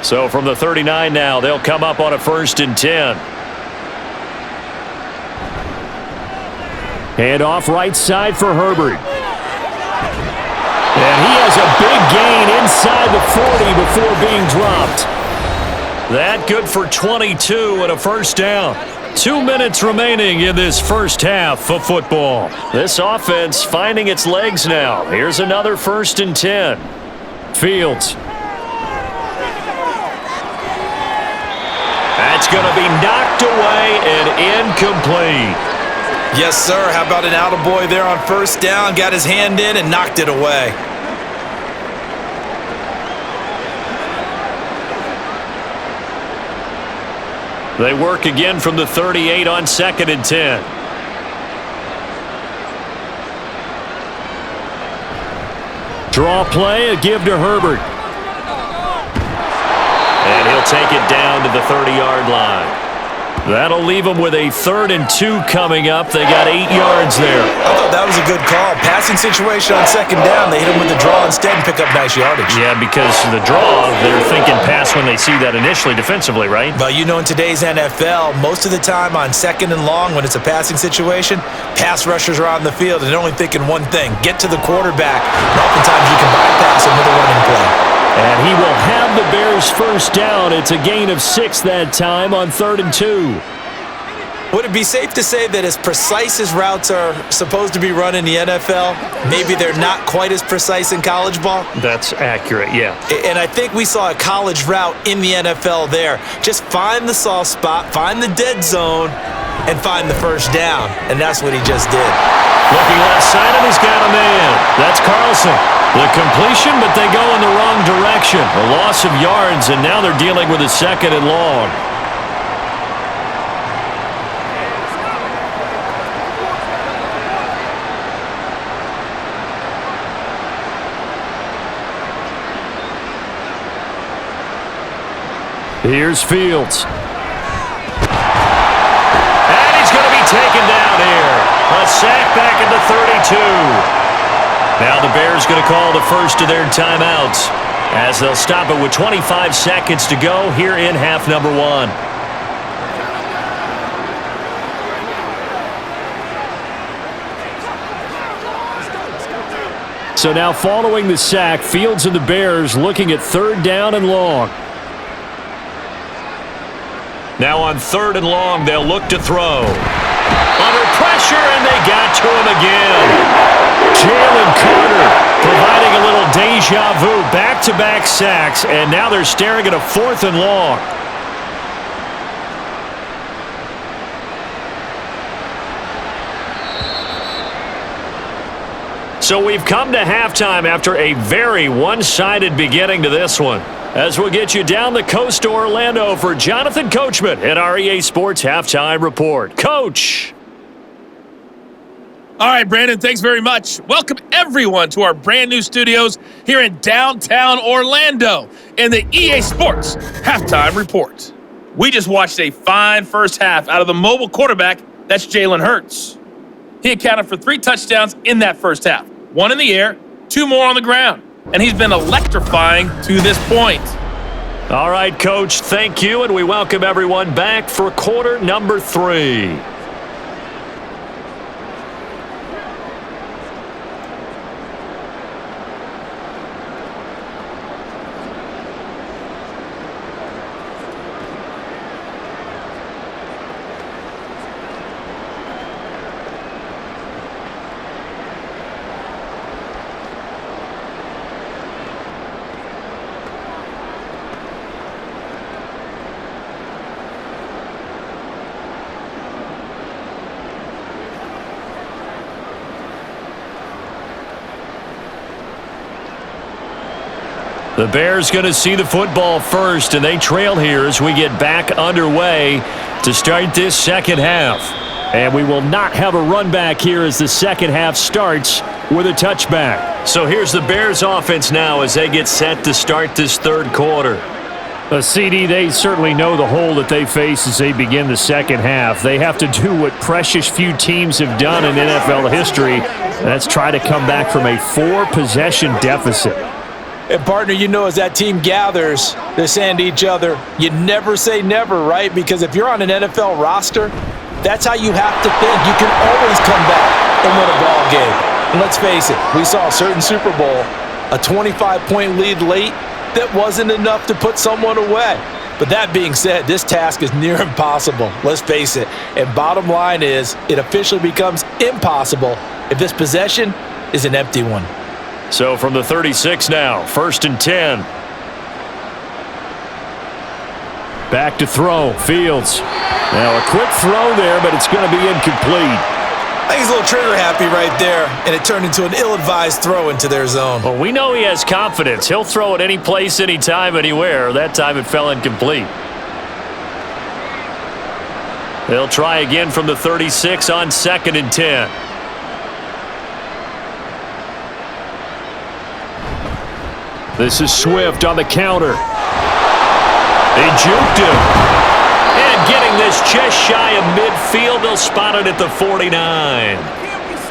Speaker 2: So from the 39 now, they'll come up on a 1st and 10.
Speaker 6: Hand off right side for Herbert. And he has a big gain inside the 40 before being dropped.
Speaker 2: That good for 22 and a 1st down. 2 minutes remaining in this first half of football. This offense finding its legs now. Here's another 1st and 10.
Speaker 6: Fields.
Speaker 2: That's going to be knocked away and incomplete.
Speaker 3: Yes, sir. How about an attaboy there on 1st down? Got his hand in and knocked it away.
Speaker 2: They work again from the 38 on 2nd and 10.
Speaker 6: Draw play, a give to Herbert.
Speaker 2: And he'll take it down to the 30-yard line. That'll leave them with a 3rd and 2 coming up. They got 8 yards there.
Speaker 3: I thought that was a good call. Passing situation on 2nd down. They hit him with the draw instead and pick up nice yardage.
Speaker 2: Yeah, because the draw, they're thinking pass when they see that initially defensively, right?
Speaker 3: But you know, in today's NFL, most of the time on 2nd and long, when it's a passing situation, pass rushers are on the field and they're only thinking one thing: get to the quarterback. And oftentimes you can bypass him with a running play.
Speaker 6: And he will have the Bears 1st down. It's a gain of 6 that time on 3rd and 2.
Speaker 3: Would it be safe to say that as precise as routes are supposed to be run in the NFL, maybe they're not quite as precise in college ball?
Speaker 2: That's accurate, yeah.
Speaker 3: And I think we saw a college route in the NFL there. Just find the soft spot, find the dead zone, and find the 1st down. And that's what he just did.
Speaker 2: Looking left side, and he's got a man. That's Carlson. The completion, but they go in the wrong direction. A loss of yards, and now they're dealing with a 2nd and long.
Speaker 6: Here's Fields.
Speaker 2: And he's going to be taken down here. A sack back at the 32. Now the Bears going to call the first of their timeouts as they'll stop it with 25 seconds to go here in half number 1.
Speaker 6: So now following the sack, Fields and the Bears looking at 3rd down and long.
Speaker 2: Now on 3rd and long, they'll look to throw. Under pressure, and they got to him again.
Speaker 6: Jalen Carter
Speaker 2: providing a little deja vu, back-to-back sacks, and now they're staring at a 4th and long. So we've come to halftime after a very one-sided beginning to this one. As we'll get you down the coast to Orlando for Jonathan Coachman at our EA Sports Halftime Report. Coach!
Speaker 7: All right, Brandon, thanks very much. Welcome, everyone, to our brand new studios here in downtown Orlando in the EA Sports Halftime Report. We just watched a fine first half out of the mobile quarterback, that's Jalen Hurts. He accounted for 3 touchdowns in that first half. 1 in the air, 2 more on the ground. And he's been electrifying to this point.
Speaker 2: All right, Coach, thank you, and we welcome everyone back for quarter number 3. The Bears going to see the football first, and they trail here as we get back underway to start this second half.
Speaker 6: And we will not have a run back here as the second half starts with a touchback.
Speaker 2: So here's the Bears offense now as they get set to start this 3rd quarter.
Speaker 6: CD, they certainly know the hole that they face as they begin the second half. They have to do what precious few teams have done in NFL history. That's try to come back from a 4-possession deficit.
Speaker 3: And, partner, you know, as that team gathers, they're saying to each other, you never say never, right? Because if you're on an NFL roster, that's how you have to think. You can always come back and win a ball game. And let's face it, we saw a certain Super Bowl, a 25-point lead late that wasn't enough to put someone away. But that being said, this task is near impossible. Let's face it. And bottom line is, it officially becomes impossible if this possession is an empty one.
Speaker 2: So from the 36 now, 1st and 10. Back to throw, Fields. Now a quick throw there, but it's going to be incomplete.
Speaker 3: I think he's a little trigger happy right there, and it turned into an ill-advised throw into their zone.
Speaker 2: Well, we know he has confidence. He'll throw it any place, anytime, anywhere. That time it fell incomplete. They'll try again from the 36 on 2nd and 10. This is Swift on the counter. They juked him. And getting this just shy of midfield, they'll spot it at the 49.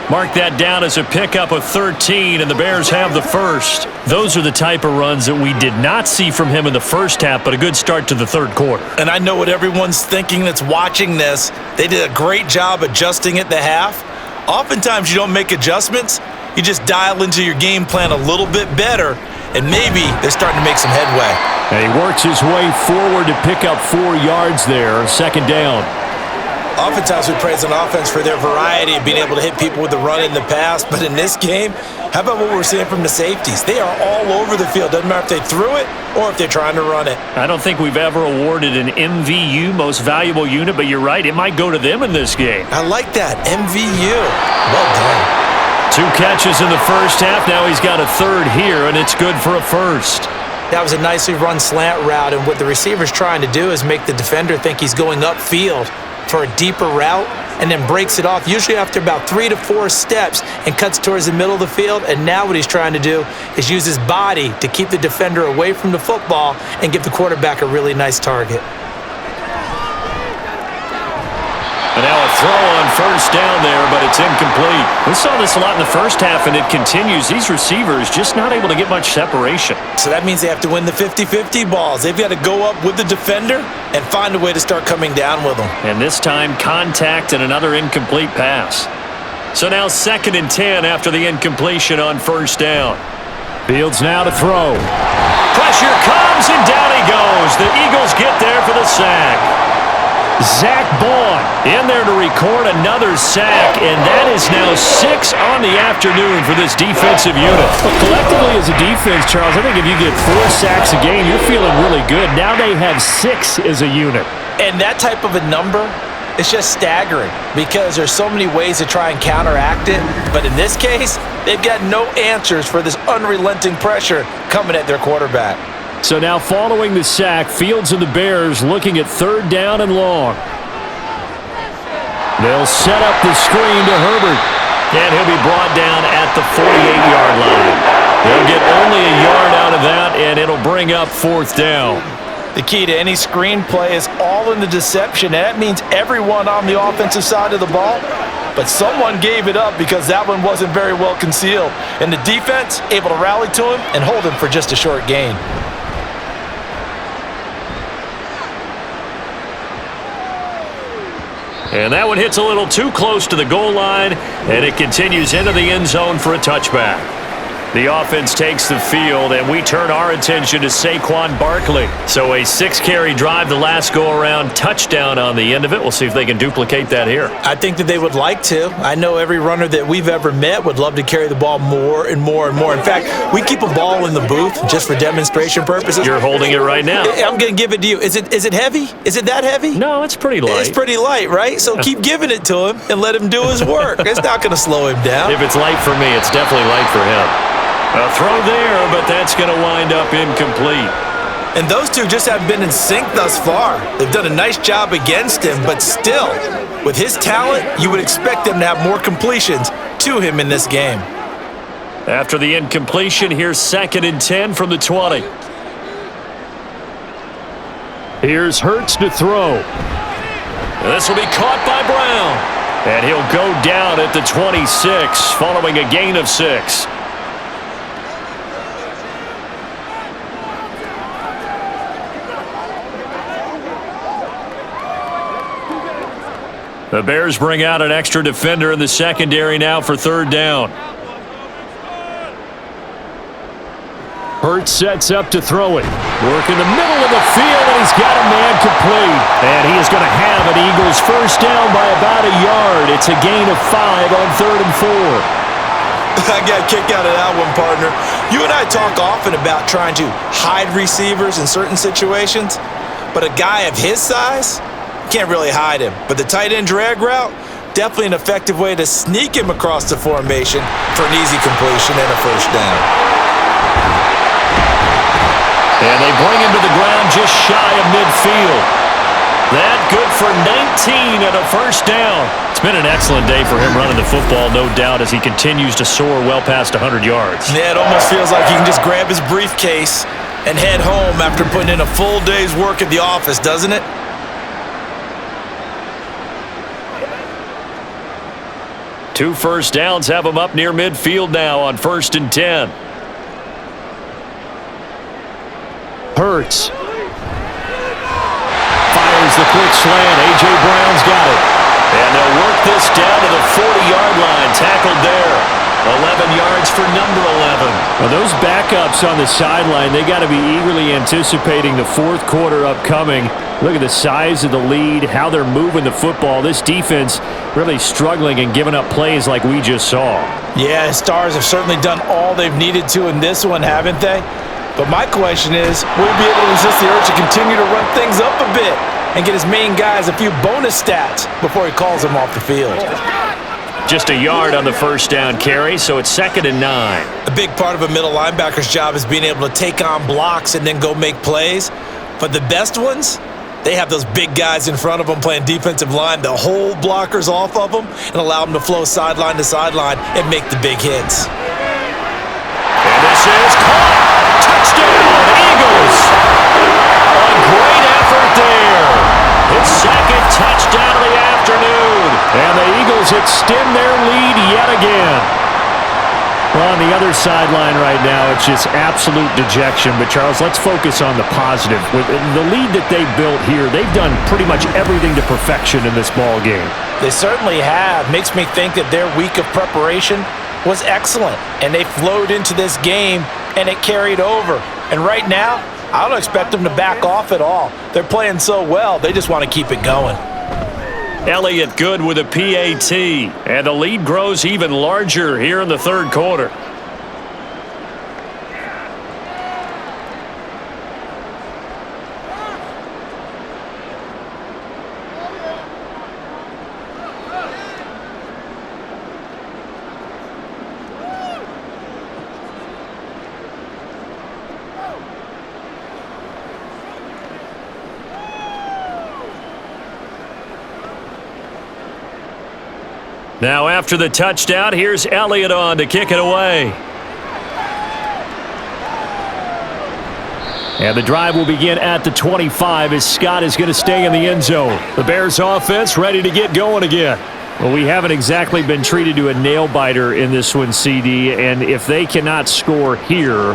Speaker 2: Mark that down as a pickup of 13, and the Bears have the first. Those are the type of runs that we did not see from him in the first half, but a good start to the third quarter.
Speaker 3: And I know what everyone's thinking that's watching this. They did a great job adjusting at the half. Oftentimes you don't make adjustments. You just dial into your game plan a little bit better, and maybe they're starting to make some headway.
Speaker 2: And he works his way forward to pick up 4 yards there, 2nd down.
Speaker 3: Oftentimes we praise an offense for their variety of being able to hit people with the run in the pass, but in this game, how about what we're seeing from the safeties? They are all over the field. Doesn't matter if they threw it or if they're trying to run it.
Speaker 2: I don't think we've ever awarded an MVU, most valuable unit, but you're right, it might go to them in this game.
Speaker 3: I like that, MVU. Well done.
Speaker 2: 2 catches in the first half. Now he's got a third here, and it's good for a first.
Speaker 3: That was a nicely run slant route, and what the receiver's trying to do is make the defender think he's going upfield for a deeper route and then breaks it off, usually after about 3 to 4 steps, and cuts towards the middle of the field. And now what he's trying to do is use his body to keep the defender away from the football and give the quarterback a really nice target.
Speaker 2: And now a throw on 1st down there, but it's incomplete. We saw this a lot in the first half, and it continues. These receivers just not able to get much separation.
Speaker 3: So that means they have to win the 50-50 balls. They've got to go up with the defender and find a way to start coming down with them.
Speaker 2: And this time, contact and another incomplete pass. So now 2nd and 10 after the incompletion on 1st down. Fields now to throw. Pressure comes, and down he goes. The Eagles get there for the sack. Zach Bond in there to record another sack, and that is now 6 on the afternoon for this defensive unit.
Speaker 6: But collectively as a defense, Charles, I think if you get 4 sacks a game, you're feeling really good. Now they have 6 as a unit.
Speaker 3: And that type of a number is just staggering because there's so many ways to try and counteract it. But in this case, they've got no answers for this unrelenting pressure coming at their quarterback.
Speaker 2: So now following the sack, Fields and the Bears looking at 3rd down and long. They'll set up the screen to Herbert. And he'll be brought down at the 48-yard line. They'll get only a yard out of that, and it'll bring up 4th down.
Speaker 3: The key to any screen play is all in the deception. And that means everyone on the offensive side of the ball. But someone gave it up because that one wasn't very well concealed. And the defense able to rally to him and hold him for just a short gain.
Speaker 2: And that one hits a little too close to the goal line, and it continues into the end zone for a touchback. The offense takes the field, and we turn our attention to Saquon Barkley. So a 6-carry drive the last go-around, touchdown on the end of it. We'll see if they can duplicate that here.
Speaker 3: I think that they would like to. I know every runner that we've ever met would love to carry the ball more and more and more. In fact, we keep a ball in the booth just for demonstration purposes.
Speaker 2: You're holding it right now.
Speaker 3: I'm going to give it to you. Is it heavy? Is it that heavy?
Speaker 2: No, it's pretty light.
Speaker 3: It's pretty light, right? So keep giving it to him and let him do his work. It's not going to slow him down.
Speaker 2: If it's light for me, it's definitely light for him. A throw there, but that's going to wind up incomplete.
Speaker 3: And those two just haven't been in sync thus far. They've done a nice job against him, but still, with his talent, you would expect them to have more completions to him in this game.
Speaker 2: After the incompletion, here's 2nd and 10 from the 20. Here's Hurts to throw. This will be caught by Brown. And he'll go down at the 26 following a gain of 6. The Bears bring out an extra defender in the secondary now for third down. Hurts sets up to throw it. Work in the middle of the field, and he's got a man complete. And he is going to have an Eagles first down by about a yard. It's a gain of 5 on 3rd and 4.
Speaker 3: I got a kick out of that one, partner. You and I talk often about trying to hide receivers in certain situations, but a guy of his size, can't really hide him. But the tight end drag route, definitely an effective way to sneak him across the formation for an easy completion and a first down.
Speaker 2: And they bring him to the ground just shy of midfield. That good for 19 and a first down. It's been an excellent day for him running the football, no doubt, as he continues to soar well past 100 yards.
Speaker 3: Yeah, it almost feels like he can just grab his briefcase and head home after putting in a full day's work at the office, doesn't it?
Speaker 2: Two first downs have him up near midfield now on 1st and 10. Hurts. Fires the quick slant. A.J. Brown's got it. And they'll work this down to the 40-yard line. Tackled there. 11 yards for number 11.
Speaker 6: Well, those backups on the sideline, they got to be eagerly anticipating the fourth quarter upcoming. Look at the size of the lead, how they're moving the football. This defense really struggling and giving up plays like we just saw.
Speaker 3: Yeah, Stars have certainly done all they've needed to in this one, haven't they? But my question is, will he be able to resist the urge to continue to run things up a bit and get his main guys a few bonus stats before he calls them off the field?
Speaker 2: Just a yard on the first down carry, so it's 2nd and 9.
Speaker 3: A big part of a middle linebacker's job is being able to take on blocks and then go make plays. But the best ones, they have those big guys in front of them playing defensive line to hold blockers off of them and allow them to flow sideline to sideline and make the big hits.
Speaker 2: And this is caught. Touchdown, Eagles. A great effort there. Its 2nd touchdown of the afternoon. And the Eagles extend their lead yet again.
Speaker 6: Well, on the other sideline right now, it's just absolute dejection. But, Charles, let's focus on the positive. With the lead that they built here, they've done pretty much everything to perfection in this ball game.
Speaker 3: They certainly have. Makes me think that their week of preparation was excellent. And they flowed into this game, and it carried over. And right now, I don't expect them to back off at all. They're playing so well, they just want to keep it going.
Speaker 2: Elliott good with a PAT. And the lead grows even larger here in the third quarter. Now after the touchdown, here's Elliott on to kick it away.
Speaker 6: And the drive will begin at the 25 as Scott is going to stay in the end zone. The Bears offense ready to get going again. Well, we haven't exactly been treated to a nail-biter in this one, CD, and if they cannot score here,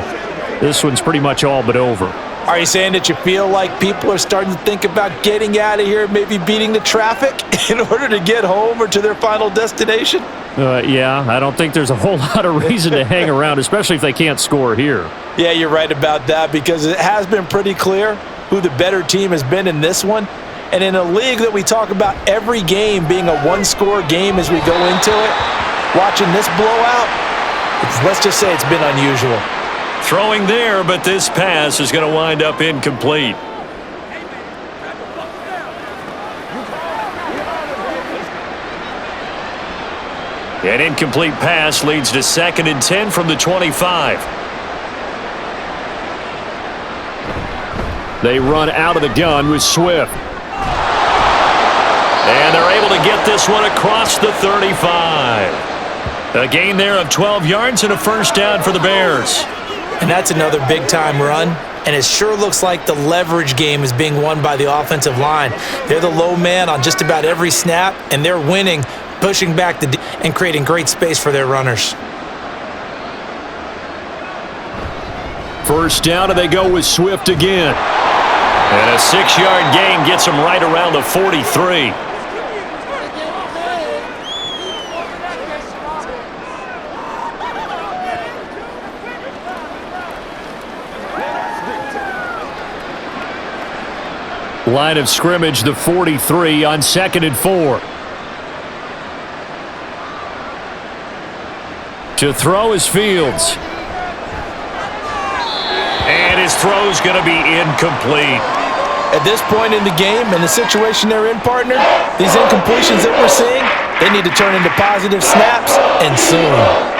Speaker 6: this one's pretty much all but over.
Speaker 3: Are you saying that you feel like people are starting to think about getting out of here, maybe beating the traffic in order to get home or to their final destination?
Speaker 6: Yeah, I don't think there's a whole lot of reason to hang around, especially if they can't score here.
Speaker 3: Yeah, you're right about that because it has been pretty clear who the better team has been in this one. And in a league that we talk about every game being a one-score game as we go into it, watching this blowout, let's just say it's been unusual.
Speaker 2: Throwing there, but this pass is going to wind up incomplete. An incomplete pass leads to 2nd and 10 from the 25.
Speaker 6: They run out of the gun with Swift.
Speaker 2: And they're able to get this one across the 35. A gain there of 12 yards and a first down for the Bears.
Speaker 3: And that's another big-time run. And it sure looks like the leverage game is being won by the offensive line. They're the low man on just about every snap, and they're winning, pushing back and creating great space for their runners.
Speaker 6: First down, and they go with Swift again.
Speaker 2: And a 6-yard gain gets them right around the 43. Line of scrimmage, the 43 on 2nd and 4. To throw is Fields. And his throw's going to be incomplete.
Speaker 3: At this point in the game and the situation they're in, partner, these incompletions that we're seeing, they need to turn into positive snaps, and soon.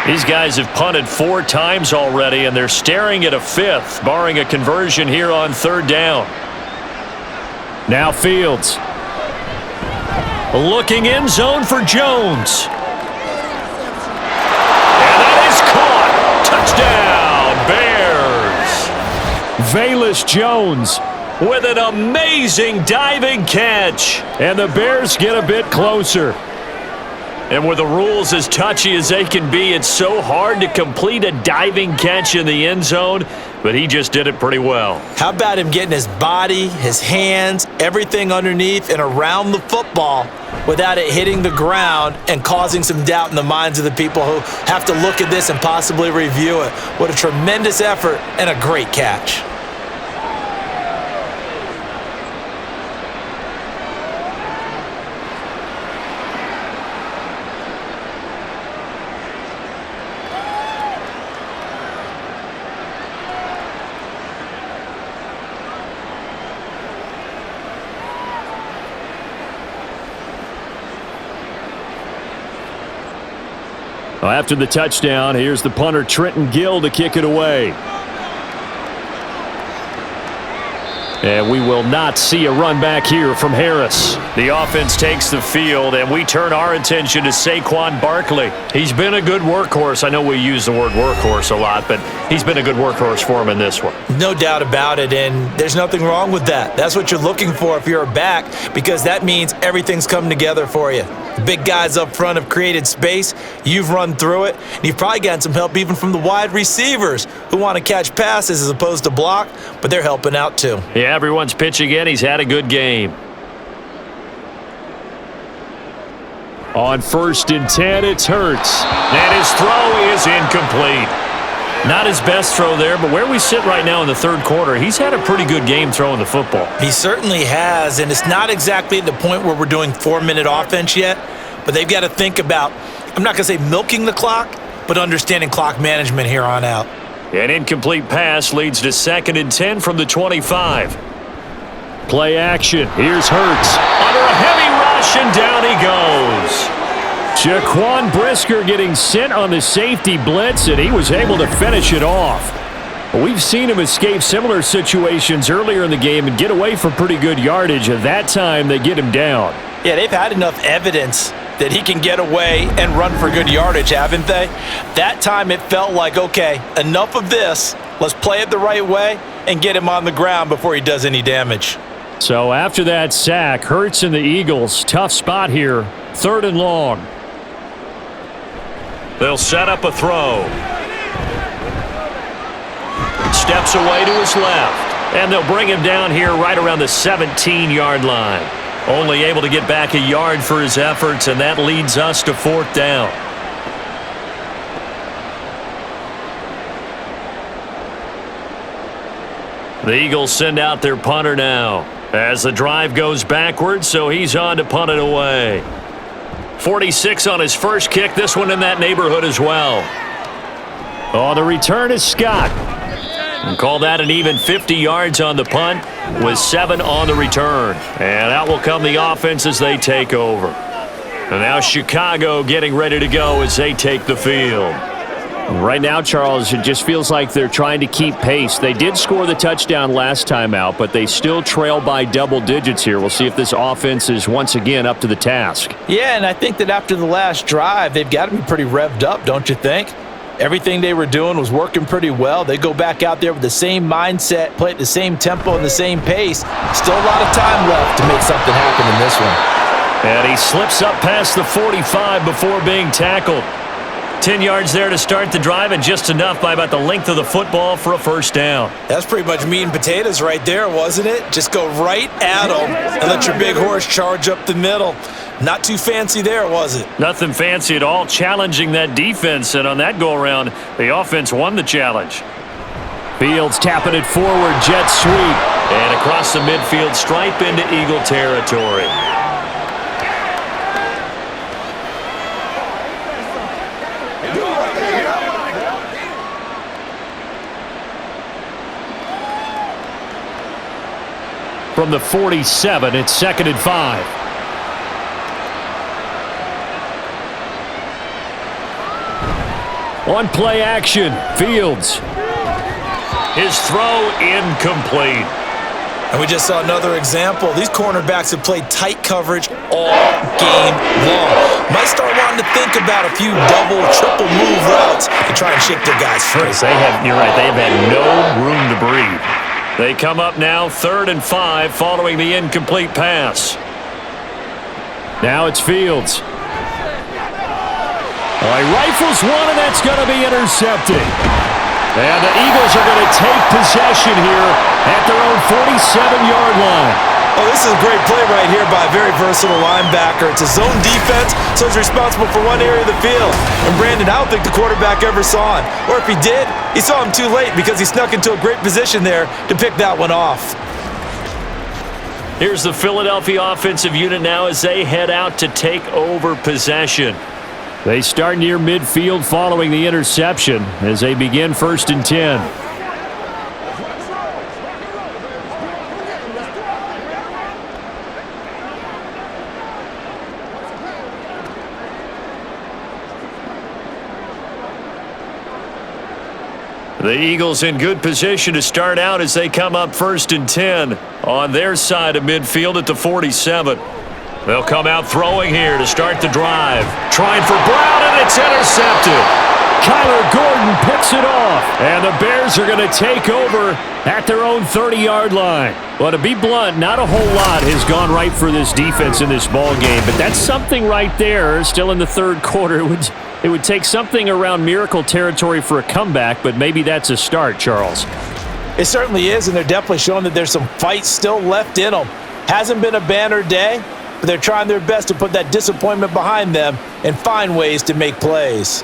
Speaker 2: These guys have punted 4 times already, and they're staring at a 5th, barring a conversion here on 3rd down. Now Fields. Looking in zone for Jones. And that is caught. Touchdown, Bears. Velus Jones with an amazing diving catch. And the Bears get a bit closer. And with the rules as touchy as they can be, it's so hard to complete a diving catch in the end zone, but he just did it pretty well.
Speaker 3: How about him getting his body, his hands, everything underneath and around the football without it hitting the ground and causing some doubt in the minds of the people who have to look at this and possibly review it. What a tremendous effort and a great catch.
Speaker 2: Well, after the touchdown, here's the punter Trenton Gill to kick it away. And we will not see a run back here from Harris. The offense takes the field, and we turn our attention to Saquon Barkley. He's been a good workhorse. I know we use the word workhorse a lot, but he's been a good workhorse for him in this one.
Speaker 3: No doubt about it, and there's nothing wrong with that. That's what you're looking for if you're a back, because that means everything's coming together for you. The big guys up front have created space. You've run through it, and you've probably gotten some help even from the wide receivers who want to catch passes as opposed to block, but they're helping out too.
Speaker 2: Yeah, everyone's pitching in. He's had a good game. On 1st and 10, it's Hurts. And his throw is incomplete. Not his best throw there, but where we sit right now in the 3rd quarter, he's had a pretty good game throwing the football.
Speaker 3: He certainly has, and it's not exactly at the point where we're doing 4-minute offense yet, but they've got to think about, I'm not going to say milking the clock, but understanding clock management here on out.
Speaker 2: An incomplete pass leads to 2nd and 10 from the 25. Play action. Here's Hurts. Under a heavy rush, and down he goes. Jaquan Brisker getting sent on the safety blitz, and he was able to finish it off. We've seen him escape similar situations earlier in the game and get away for pretty good yardage, and that time they get him down.
Speaker 3: Yeah, they've had enough evidence that he can get away and run for good yardage, haven't they? That time it felt like, okay, enough of this. Let's play it the right way and get him on the ground before he does any damage.
Speaker 2: So after that sack, Hurts and the Eagles, tough spot here, 3rd and long. They'll set up a throw. Steps away to his left. And they'll bring him down here right around the 17-yard line. Only able to get back a yard for his efforts, and that leads us to 4th down. The Eagles send out their punter now as the drive goes backwards, so he's on to punt it away. 46 on his first kick, this one in that neighborhood as well. On the return is Scott. And call that an even 50 yards on the punt with 7 on the return. And out will come the offense as they take over. And now Chicago getting ready to go as they take the field.
Speaker 6: Right now, Charles, it just feels like they're trying to keep pace. They did score the touchdown last time out, but they still trail by double digits here. We'll see if this offense is once again up to the task.
Speaker 3: Yeah, and I think that after the last drive, they've got to be pretty revved up, don't you think? Everything they were doing was working pretty well. They go back out there with the same mindset, play at the same tempo and the same pace. Still a lot of time left to make something happen in this one.
Speaker 2: And he slips up past the 45 before being tackled. 10 yards there to start the drive, and just enough by about the length of the football for a 1st down.
Speaker 3: That's pretty much meat and potatoes right there, wasn't it? Just go right at them and let your big horse charge up the middle. Not too fancy there, was it?
Speaker 2: Nothing fancy at all, challenging that defense, and on that go-around, the offense won the challenge. Fields tapping it forward, jet sweep. And across the midfield stripe into Eagle territory. From the 47, it's 2nd and 5. On play action, Fields. His throw incomplete.
Speaker 3: And we just saw another example. These cornerbacks have played tight coverage all game long. Might start wanting to think about a few double, triple move routes to try and shake their guys free.
Speaker 2: You're right, they have had no room to breathe. They come up now 3rd and 5 following the incomplete pass. Now it's Fields. Oh, he rifles one, and that's going to be intercepted. And the Eagles are going to take possession here at their own 47-yard line.
Speaker 3: Oh, this is a great play right here by a very versatile linebacker. It's a zone defense, so he's responsible for one area of the field. And Brandon, I don't think the quarterback ever saw him. Or if he did, he saw him too late because he snuck into a great position there to pick that one off.
Speaker 2: Here's the Philadelphia offensive unit now as they head out to take over possession. They start near midfield following the interception as they begin 1st and 10. The Eagles in good position to start out as they come up 1st and 10 on their side of midfield at the 47. They'll come out throwing here to start the drive. Trying for Brown, and it's intercepted. Kyler Gordon picks it off. And the Bears are going to take over at their own 30-yard line. Well, to be blunt, not a whole lot has gone right for this defense in this ball game, but that's something right there. Still in the 3rd quarter. It would take something around miracle territory for a comeback, but maybe that's a start, Charles.
Speaker 3: It certainly is, and they're definitely showing that there's some fight still left in them. Hasn't been a banner day, but they're trying their best to put that disappointment behind them and find ways to make plays.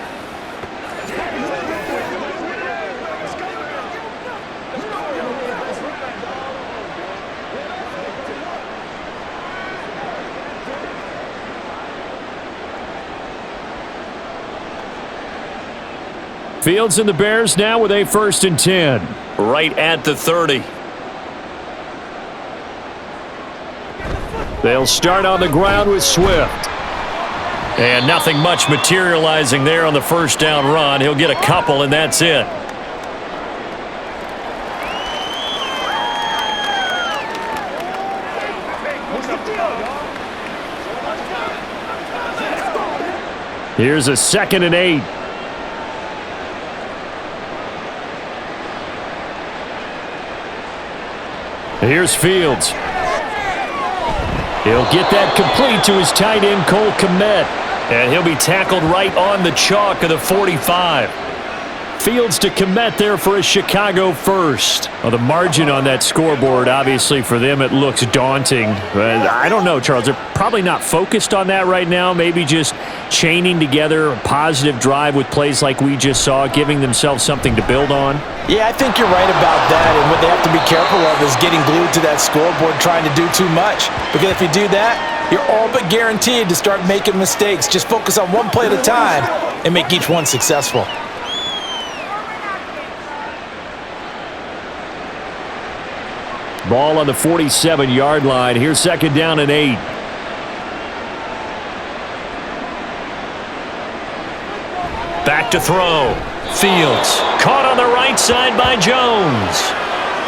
Speaker 2: Fields and the Bears now with a 1st and 10. Right at the 30. They'll start on the ground with Swift. And nothing much materializing there on the 1st down run. He'll get a couple, and that's it. Here's a 2nd and 8. Here's Fields. He'll get that complete to his tight end, Cole Kmet. And he'll be tackled right on the chalk of the 45. Fields to Kmet there for a Chicago first. Well, the margin on that scoreboard, obviously for them, it looks daunting. But I don't know, Charles. They're probably not focused on that right now. Maybe just chaining together a positive drive with plays like we just saw, giving themselves something to build on.
Speaker 3: Yeah, I think you're right about that. And what they have to be careful of is getting glued to that scoreboard trying to do too much. Because if you do that, you're all but guaranteed to start making mistakes. Just focus on one play at a time and make each one successful.
Speaker 2: Ball on the 47-yard line. Here's 2nd down and 8. Back to throw. Fields caught on the right side by Jones.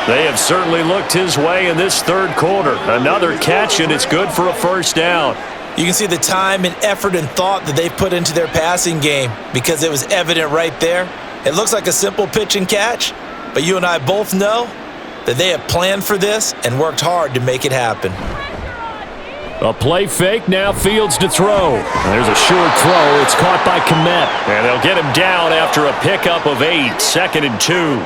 Speaker 2: They have certainly looked his way in this 3rd quarter. Another catch, and it's good for a 1st down.
Speaker 3: You can see the time and effort and thought that they've put into their passing game because it was evident right there. It looks like a simple pitch and catch, but you and I both know that they have planned for this and worked hard to make it happen.
Speaker 2: A play fake, now Fields to throw. There's a short throw. It's caught by Kmet. And they'll get him down after a pickup of 8. 2nd and 2.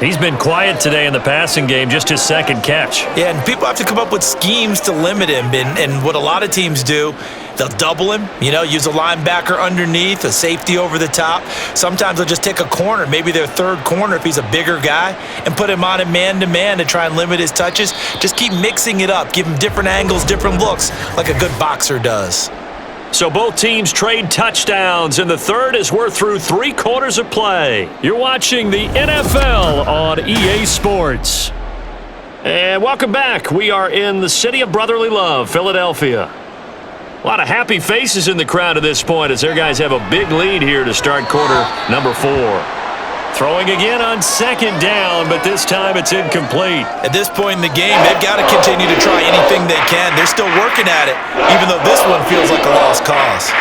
Speaker 2: He's been quiet today in the passing game, just his second catch.
Speaker 3: Yeah, and people have to come up with schemes to limit him. And what a lot of teams do, they'll double him, use a linebacker underneath, a safety over the top. Sometimes they'll just take a corner, maybe their third corner if he's a bigger guy, and put him on a man-to-man to try and limit his touches. Just keep mixing it up. Give him different angles, different looks, like a good boxer does.
Speaker 2: So both teams trade touchdowns in the third as we're through 3 quarters of play. You're watching the NFL on EA Sports. And welcome back. We are in the city of brotherly love, Philadelphia. A lot of happy faces in the crowd at this point as their guys have a big lead here to start quarter number 4. Throwing again on second down, but this time it's incomplete.
Speaker 3: At this point in the game, they've got to continue to try anything they can. They're still working at it, even though this one feels like a lost cause.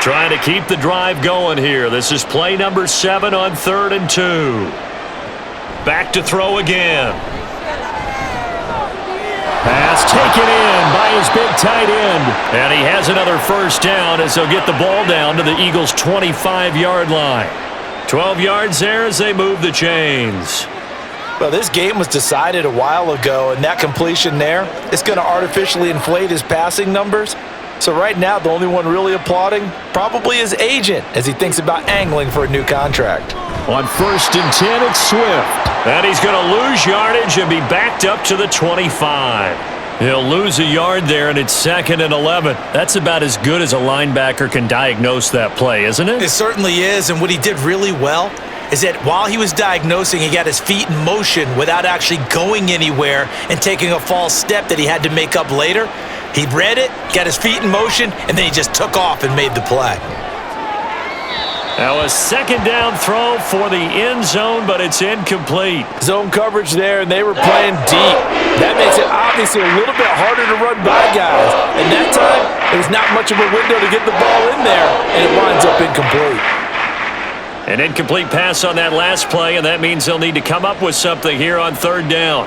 Speaker 2: Trying to keep the drive going here. This is play number 7 on 3rd and 2. Back to throw again. Pass taken in by his big tight end. And he has another first down as they'll get the ball down to the Eagles' 25-yard line. 12 yards there as they move the chains.
Speaker 3: Well, this game was decided a while ago, and that completion there is going to artificially inflate his passing numbers. So right now, the only one really applauding probably his agent as he thinks about angling for a new contract.
Speaker 2: On 1st and 10, it's Swift. And he's going to lose yardage and be backed up to the 25. He'll lose a yard there, and it's 2nd and 11. That's about as good as a linebacker can diagnose that play, isn't it?
Speaker 3: It certainly is, and what he did really well is that while he was diagnosing, he got his feet in motion without actually going anywhere and taking a false step that he had to make up later. He read it, got his feet in motion, and then he just took off and made the play.
Speaker 2: Now a second down throw for the end zone, but it's incomplete.
Speaker 5: Zone coverage there, and they were playing deep. That makes it obviously a little bit harder to run by guys. And that time, there was not much of a window to get the ball in there, and it winds up incomplete.
Speaker 2: An incomplete pass on that last play, and that means they'll need to come up with something here on 3rd down.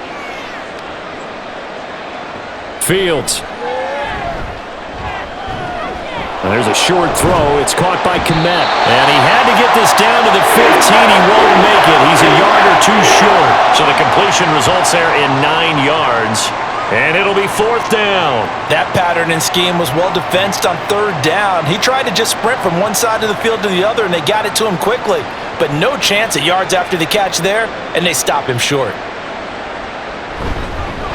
Speaker 2: Fields. And there's a short throw. It's caught by Kmet. And he had to get this down to the 15. He won't make it. He's a yard or 2 short. So the completion results there in 9 yards. And it'll be 4th down.
Speaker 3: That pattern and scheme was well defensed on 3rd down. He tried to just sprint from one side of the field to the other, and they got it to him quickly. But no chance at yards after the catch there, and they stop him short.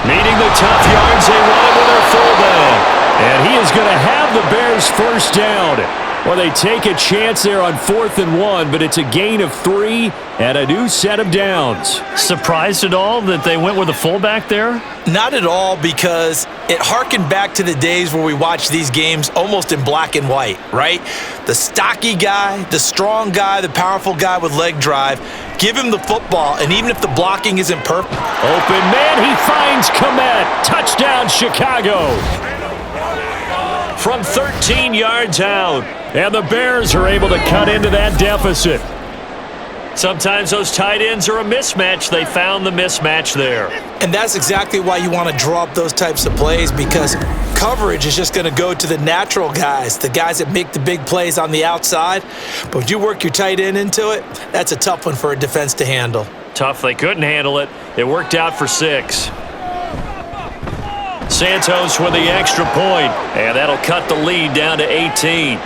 Speaker 2: Needing the tough yards, they run it with their fullback. And he is going to have the Bears' first down. Well, they take a chance there on 4th and 1, but it's a gain of 3 and a new set of downs. Surprised at all that they went with a fullback there?
Speaker 3: Not at all, because it harkened back to the days where we watched these games almost in black and white, right? The stocky guy, the strong guy, the powerful guy with leg drive. Give him the football, and even if the blocking isn't perfect.
Speaker 2: Open man, he finds Kmet. Touchdown, Chicago. From 13 yards out. And the Bears are able to cut into that deficit. Sometimes those tight ends are a mismatch. They found the mismatch there.
Speaker 3: And that's exactly why you want to draw up those types of plays, because coverage is just going to go to the natural guys, the guys that make the big plays on the outside. But when you work your tight end into it, that's a tough one for a defense to handle.
Speaker 2: Tough. They couldn't handle it. It worked out for 6. Santos with the extra point, and that'll cut the lead down to 18.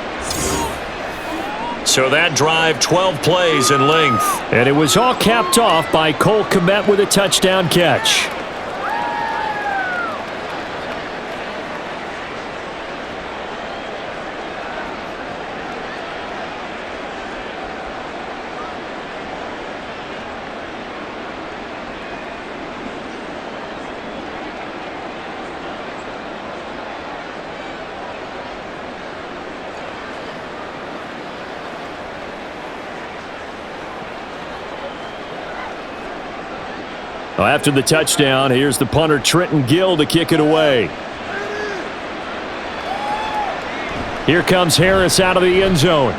Speaker 2: So that drive, 12 plays in length.
Speaker 6: And it was all capped off by Cole Kmet with a touchdown catch. After the touchdown, here's the punter Trenton Gill to kick it away. Here comes Harris out of the end zone.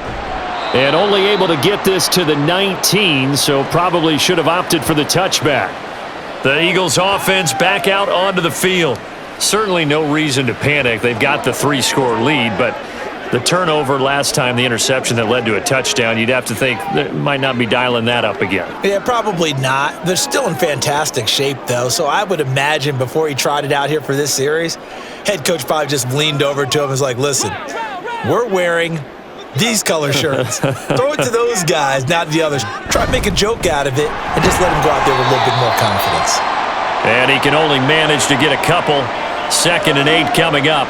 Speaker 6: And only able to get this to the 19, so probably should have opted for the touchback. The Eagles offense back out onto the field. Certainly no reason to panic. They've got the 3-score lead, but
Speaker 2: The turnover last time, the interception that led to a touchdown, you'd have to think they might not be dialing that up again.
Speaker 3: Yeah, probably not. They're still in fantastic shape, though, so I would imagine before he trotted out here for this series, head coach probably just leaned over to him and was like, listen, we're wearing these color shirts. Throw it to those guys, not the others. Try to make a joke out of it and just let him go out there with a little bit more confidence.
Speaker 2: And he can only manage to get a couple. 2nd and 8 coming up.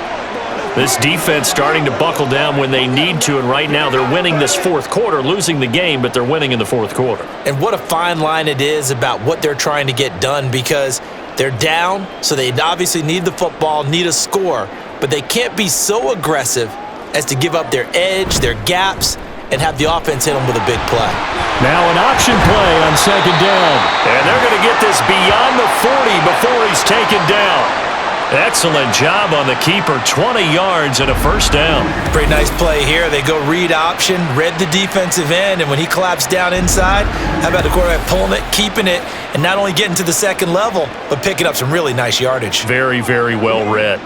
Speaker 2: This defense starting to buckle down when they need to, and right now they're winning this fourth quarter, losing the game, but they're winning in the fourth quarter.
Speaker 3: And what a fine line it is about what they're trying to get done, because they're down, so they obviously need the football, need a score, but they can't be so aggressive as to give up their edge, their gaps, and have the offense hit them with a big play.
Speaker 2: Now an option play on 2nd down. And they're going to get this beyond the 40 before he's taken down. Excellent job on the keeper, 20 yards and a first down.
Speaker 3: Pretty nice play here. They go read option, read the defensive end, and when he collapsed down inside, how about the quarterback pulling it, keeping it, and not only getting to the second level, but picking up some really nice yardage.
Speaker 2: Very, very well read.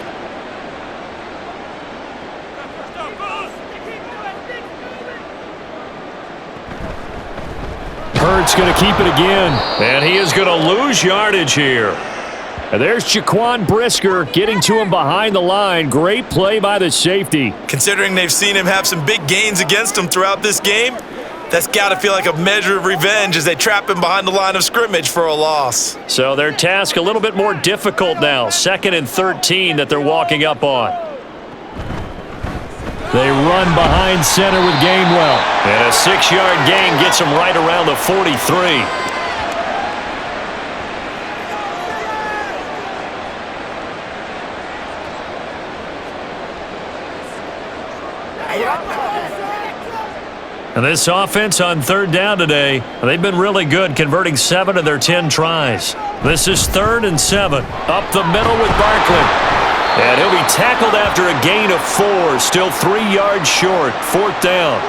Speaker 2: Hurts going to keep it again, and he is going to lose yardage here. And there's Jaquan Brisker getting to him behind the line. Great play by the safety.
Speaker 3: Considering they've seen him have some big gains against him throughout this game, that's got to feel like a measure of revenge as they trap him behind the line of scrimmage for a loss.
Speaker 2: So their task a little bit more difficult now. 2nd and 13 that they're walking up on. They run behind center with Gainwell. And a 6-yard gain gets them right around the 43. And this offense on 3rd down today, they've been really good, converting 7 of their 10 tries. This is 3rd and 7. Up the middle with Barkley. And he'll be tackled after a gain of 4, still 3 yards short. 4th down.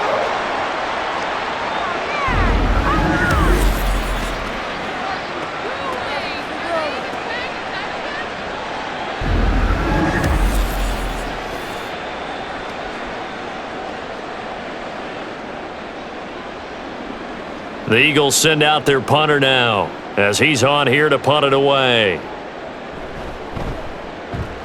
Speaker 2: The Eagles send out their punter now as he's on here to punt it away.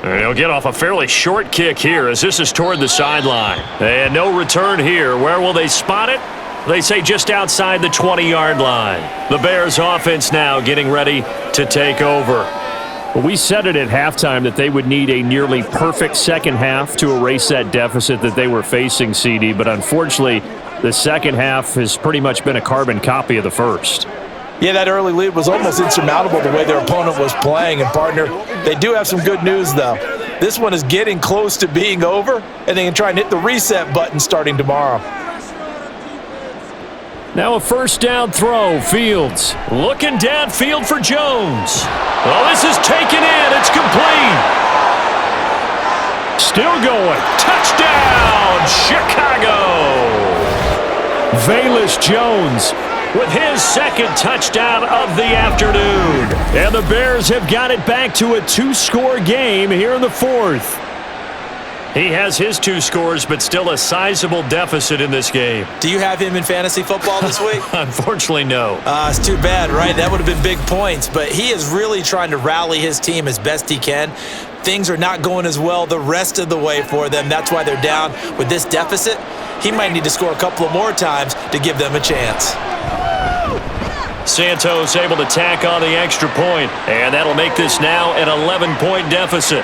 Speaker 2: And he'll get off a fairly short kick here as this is toward the sideline. And no return here. Where will they spot it? They say just outside the 20-yard line. The Bears offense now getting ready to take over.
Speaker 6: Well, we said it at halftime that they would need a nearly perfect second half to erase that deficit that they were facing, CD, but unfortunately, the second half has pretty much been a carbon copy of the first.
Speaker 5: Yeah, that early lead was almost insurmountable the way their opponent was playing. And, partner, they do have some good news, though. This one is getting close to being over, and they can try and hit the reset button starting tomorrow.
Speaker 6: Now a first down throw. Fields looking downfield for Jones.
Speaker 2: Well, this is taken in. It's complete.
Speaker 6: Still going.
Speaker 2: Touchdown, Chicago.
Speaker 6: Velus Jones
Speaker 2: with his 2nd touchdown of the afternoon.
Speaker 6: And the Bears have got it back to a 2-score game here in the 4th.
Speaker 2: He has his 2 scores, but still a sizable deficit in this game.
Speaker 3: Do you have him in fantasy football this week?
Speaker 2: Unfortunately, no.
Speaker 3: It's too bad, right? That would have been big points. But he is really trying to rally his team as best he can. Things are not going as well the rest of the way for them. That's why they're down with this deficit. He might need to score a couple of more times to give them a chance.
Speaker 2: Santos able to tack on the extra point, and that'll make this now an 11-point deficit.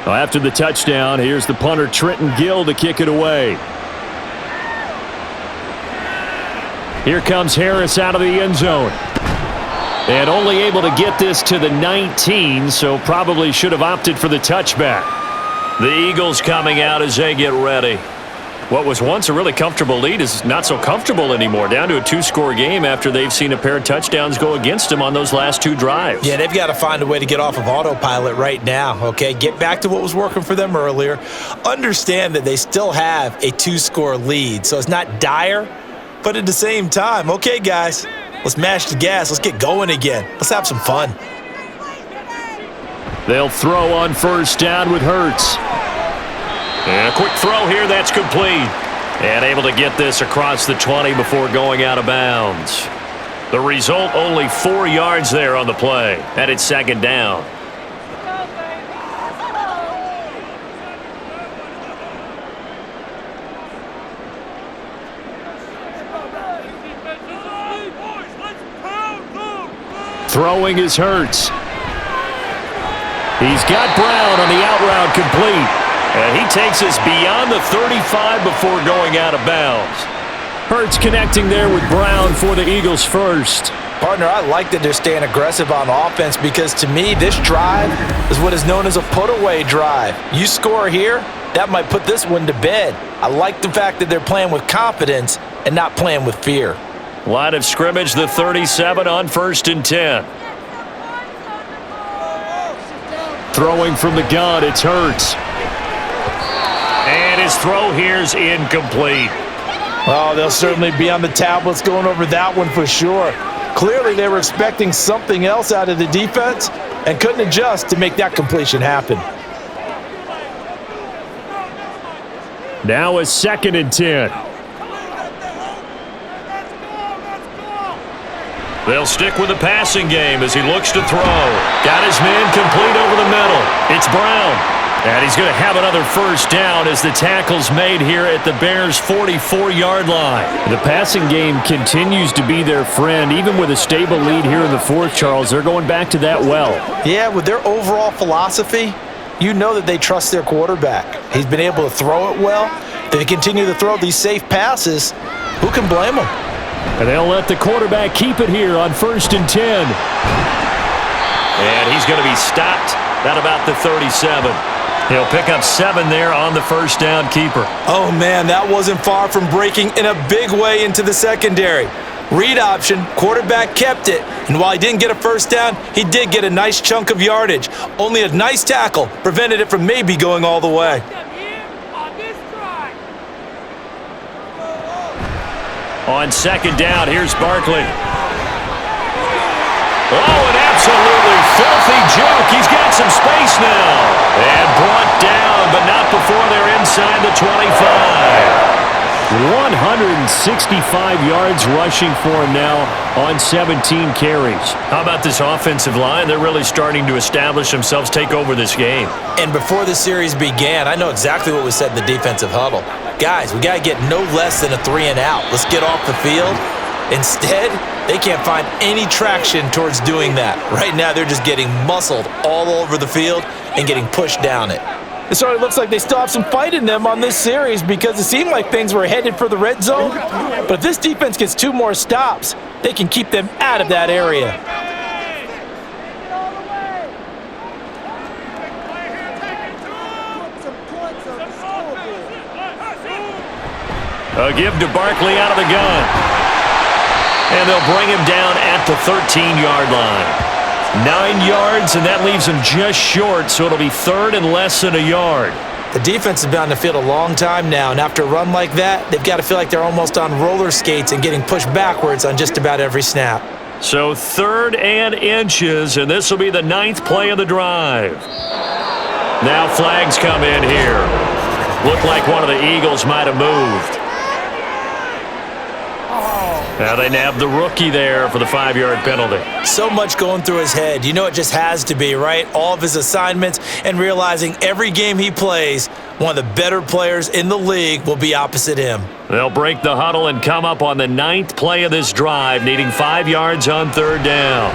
Speaker 6: Well, after the touchdown, here's the punter Trenton Gill to kick it away. Here comes Harris out of the end zone. And only able to get this to the 19, so probably should have opted for the touchback.
Speaker 2: The Eagles coming out as they get ready. What was once a really comfortable lead is not so comfortable anymore. Down to a 2-score game after they've seen a pair of touchdowns go against them on those last 2 drives.
Speaker 3: Yeah, they've got to find a way to get off of autopilot right now, okay? Get back to what was working for them earlier. Understand that they still have a 2-score lead, so it's not dire, but at the same time, okay, guys, let's mash the gas. Let's get going again. Let's have some fun.
Speaker 2: They'll throw on first down with Hurts. And a quick throw here, that's complete. And able to get this across the 20 before going out of bounds. The result, only 4 yards there on the play. And it's second down. Throwing is Hurts. He's got Brown on the out route complete. And he takes us beyond the 35 before going out of bounds. Hurts connecting there with Brown for the Eagles first.
Speaker 3: Partner, I like that they're staying aggressive on offense because to me, this drive is what is known as a put-away drive. You score here, that might put this one to bed. I like the fact that they're playing with confidence and not playing with fear.
Speaker 2: Line of scrimmage, the 37 on 1st and 10. Throwing from the gun, it's Hurts. And his throw here's incomplete.
Speaker 5: Oh, they'll certainly be on the tablets going over that one for sure. Clearly, they were expecting something else out of the defense and couldn't adjust to make that completion happen.
Speaker 2: Now a 2nd and 10. They'll stick with the passing game as he looks to throw. Got his man complete over the middle. It's Brown. And he's going to have another first down as the tackle's made here at the Bears' 44-yard line. The passing game continues to be their friend. Even with a stable lead here in the 4th, Charles, they're going back to that well.
Speaker 3: Yeah, with their overall philosophy, you know that they trust their quarterback. He's been able to throw it well. They continue to throw these safe passes. Who can blame them?
Speaker 2: And they'll let the quarterback keep it here on 1st and 10. And he's going to be stopped at about the 37. He'll pick up 7 there on the first down keeper.
Speaker 3: Oh, man, that wasn't far from breaking in a big way into the secondary. Read option, quarterback kept it, and while he didn't get a first down, he did get a nice chunk of yardage. Only a nice tackle prevented it from maybe going all the way.
Speaker 2: On 2nd down, here's Barkley. Oh, an absolutely filthy juke. He's got some space now. And brought down, but not before they're inside the 25. 165 yards rushing for him now on 17 carries. How about this offensive line? They're really starting to establish themselves, take over this game.
Speaker 3: And before the series began, I know exactly what was said in the defensive huddle. Guys, we got to get no less than a 3-and-out. Let's get off the field. Instead, they can't find any traction towards doing that. Right now, they're just getting muscled all over the field and getting pushed down it.
Speaker 5: It certainly looks like they still have some fight in them on this series because it seemed like things were headed for the red zone. But if this defense gets 2 more stops, they can keep them out of that area.
Speaker 2: A give to Barkley out of the gun. And they'll bring him down at the 13-yard line. 9 yards, and that leaves him just short, so it'll be 3rd and less than a yard.
Speaker 3: The defense has been on the field a long time now, and after a run like that, they've got to feel like they're almost on roller skates and getting pushed backwards on just about every snap.
Speaker 2: So 3rd and inches, and this will be the 9th play of the drive. Now flags come in here. Looked like one of the Eagles might have moved. Now they nabbed the rookie there for the 5-yard penalty.
Speaker 3: So much going through his head. You know it just has to be, right? All of his assignments and realizing every game he plays, one of the better players in the league will be opposite him.
Speaker 2: They'll break the huddle and come up on the 9th play of this drive, needing 5 yards on 3rd down.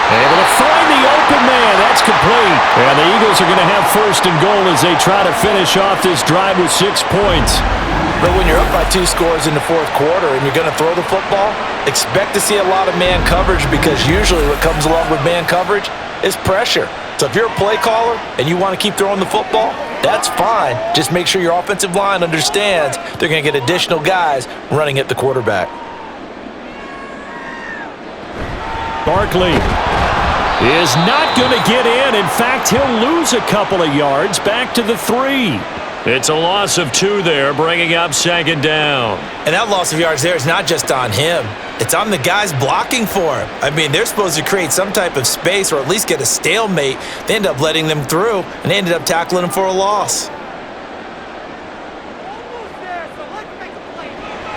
Speaker 2: Able to find the open man. That's complete. And the Eagles are going to have 1st and goal as they try to finish off this drive with 6 points.
Speaker 3: But when you're up by 2 scores in the 4th quarter and you're going to throw the football, expect to see a lot of man coverage because usually what comes along with man coverage is pressure. So if you're a play caller and you want to keep throwing the football, That's fine. Just make sure your offensive line understands they're going to get additional guys running at the quarterback.
Speaker 2: Barkley is not going to get in. In fact, he'll lose a couple of yards back to the 3. It's a loss of 2 there, bringing up second down.
Speaker 3: And that loss of yards there is not just on him. It's on the guys blocking for him. I mean, they're supposed to create some type of space or at least get a stalemate. They end up letting them through, and they ended up tackling him for a loss.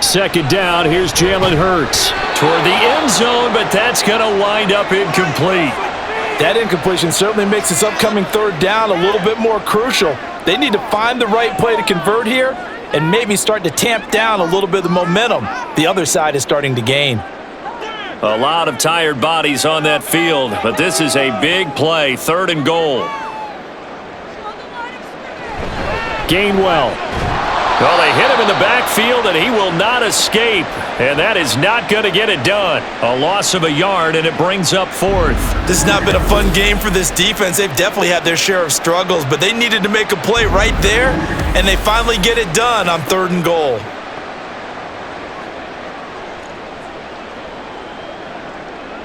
Speaker 2: Second down, here's Jalen Hurts toward the end zone, but that's going to wind up incomplete.
Speaker 5: That incompletion certainly makes this upcoming third down a little bit more crucial. They need to find the right play to convert here and maybe start to tamp down a little bit of the momentum the other side is starting to gain.
Speaker 2: A lot of tired bodies on that field, but this is a big play, 3rd and goal. Gainwell. Well, they hit him in the backfield, and he will not escape. And that is not going to get it done. A loss of a yard, and it brings up 4th.
Speaker 3: This has not been a fun game for this defense. They've definitely had their share of struggles, but they needed to make a play right there, and they finally get it done on 3rd and goal.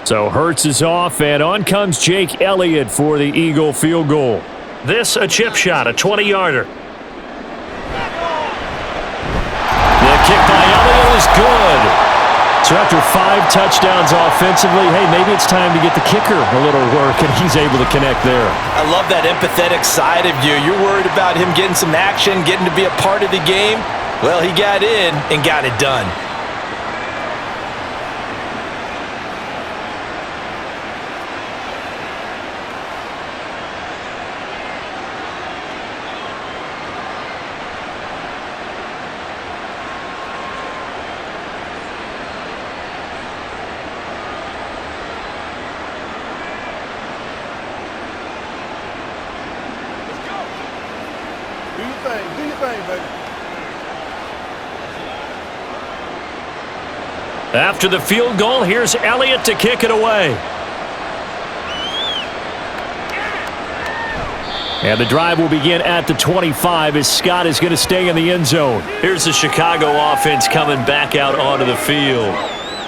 Speaker 2: So Hurts is off, and on comes Jake Elliott for the Eagle field goal. This a chip shot, a 20-yarder. Kick by Elliott is good. So after 5 touchdowns offensively, hey, maybe it's time to get the kicker a little work, and he's able to connect there.
Speaker 3: I love that empathetic side of you. You're worried about him getting some action, getting to be a part of the game. Well, he got in and got it done.
Speaker 2: After the field goal, here's Elliott to kick it away. And the drive will begin at the 25 as Scott is going to stay in the end zone. Here's the Chicago offense coming back out onto the field.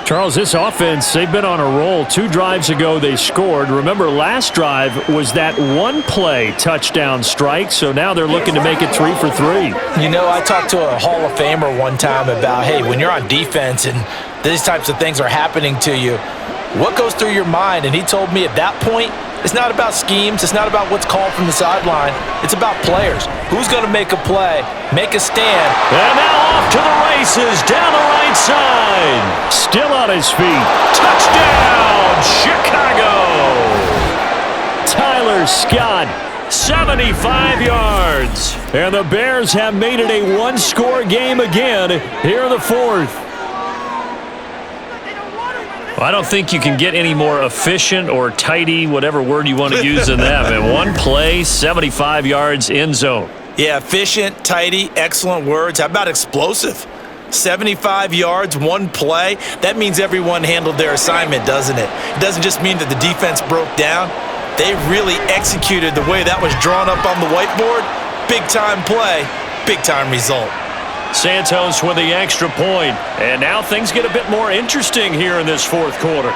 Speaker 2: Charles, this offense, they've been on a roll. 2 drives ago, they scored. Remember, last drive was that 1-play touchdown strike, so now they're looking to make it 3 for 3.
Speaker 3: You know, I talked to a Hall of Famer one time about, hey, when you're on defense and these types of things are happening to you, what goes through your mind? And he told me at that point, it's not about schemes. It's not about what's called from the sideline. It's about players. Who's going to make a play, make a stand.
Speaker 2: And now off to the races down the right side. Still on his feet. Touchdown, Chicago. Tyler Scott, 75 yards. And the Bears have made it a 1-score game again here in the 4th. I don't think you can get any more efficient or tidy, whatever word you want to use in that. Man, 1 play, 75 yards, end zone.
Speaker 3: Yeah, efficient, tidy, excellent words. How about explosive? 75 yards, 1 play. That means everyone handled their assignment, doesn't it? It doesn't just mean that the defense broke down. They really executed the way that was drawn up on the whiteboard. Big-time play, big-time result.
Speaker 2: Santos with the extra point. And now things get a bit more interesting here in this 4th quarter.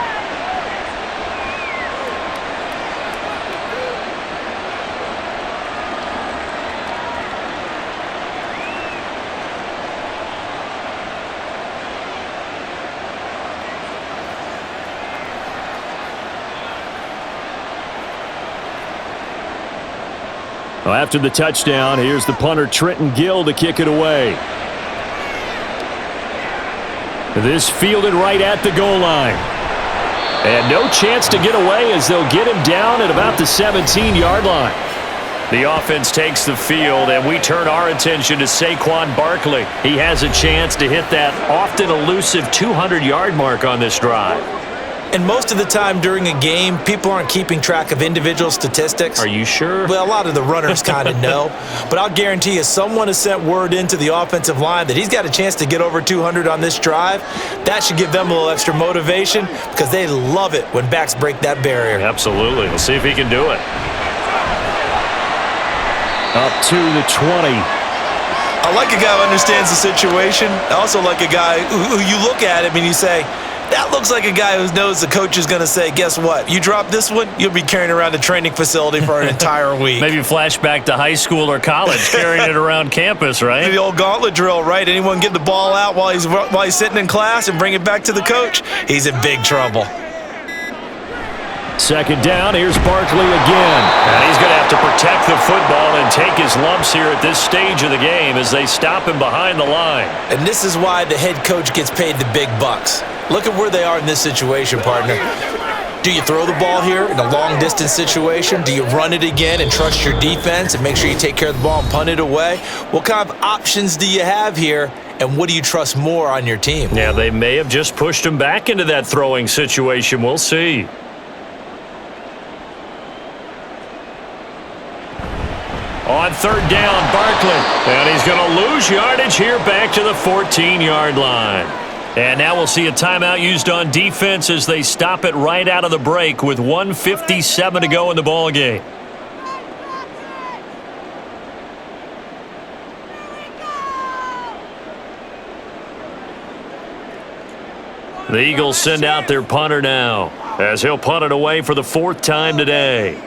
Speaker 2: Well, after the touchdown, here's the punter Trenton Gill to kick it away. This fielded right at the goal line. And no chance to get away as they'll get him down at about the 17-yard line. The offense takes the field, and we turn our attention to Saquon Barkley. He has a chance to hit that often elusive 200-yard mark on this drive.
Speaker 3: And most of the time during a game, people aren't keeping track of individual statistics.
Speaker 2: Are you sure?
Speaker 3: Well, a lot of the runners kind of know. But I'll guarantee you, someone has sent word into the offensive line that he's got a chance to get over 200 on this drive. That should give them a little extra motivation because they love it when backs break that barrier.
Speaker 2: Absolutely. We'll see if he can do it.
Speaker 6: Up to the 20.
Speaker 3: I like a guy who understands the situation. I also like a guy who you look at him and you say, that looks like a guy who knows the coach is going to say, guess what? You drop this one, you'll be carrying around the training facility for an entire week.
Speaker 6: Maybe flashback to high school or college, carrying it around campus, right?
Speaker 3: The old gauntlet drill, right? Anyone get the ball out while he's sitting in class and bring it back to the coach? He's in big trouble.
Speaker 2: Second down, here's Barkley again. And he's going to have to protect the football and take his lumps here at this stage of the game as they stop him behind the line.
Speaker 3: And this is why the head coach gets paid the big bucks. Look at where they are in this situation, partner. Do you throw the ball here in a long-distance situation? Do you run it again and trust your defense and make sure you take care of the ball and punt it away? What kind of options do you have here, and what do you trust more on your team?
Speaker 2: Yeah, they may have just pushed him back into that throwing situation. We'll see. On third down, Barkley. And he's going to lose yardage here back to the 14-yard line. And now we'll see a timeout used on defense as they stop it right out of the break with 1:57 to go in the ball game. The Eagles send out their punter now as he'll punt it away for the fourth time today.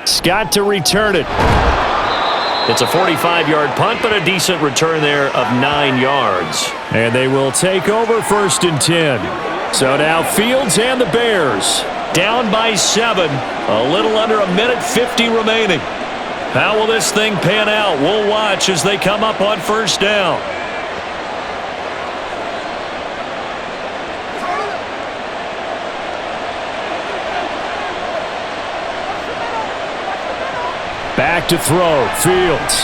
Speaker 2: Scott to return it. It's a 45-yard punt, but a decent return there of 9 yards. And they will take over 1st and 10. So now Fields and the Bears down by 7. A little under a minute 50 remaining. How will this thing pan out? We'll watch as they come up on 1st down. Back to throw, Fields.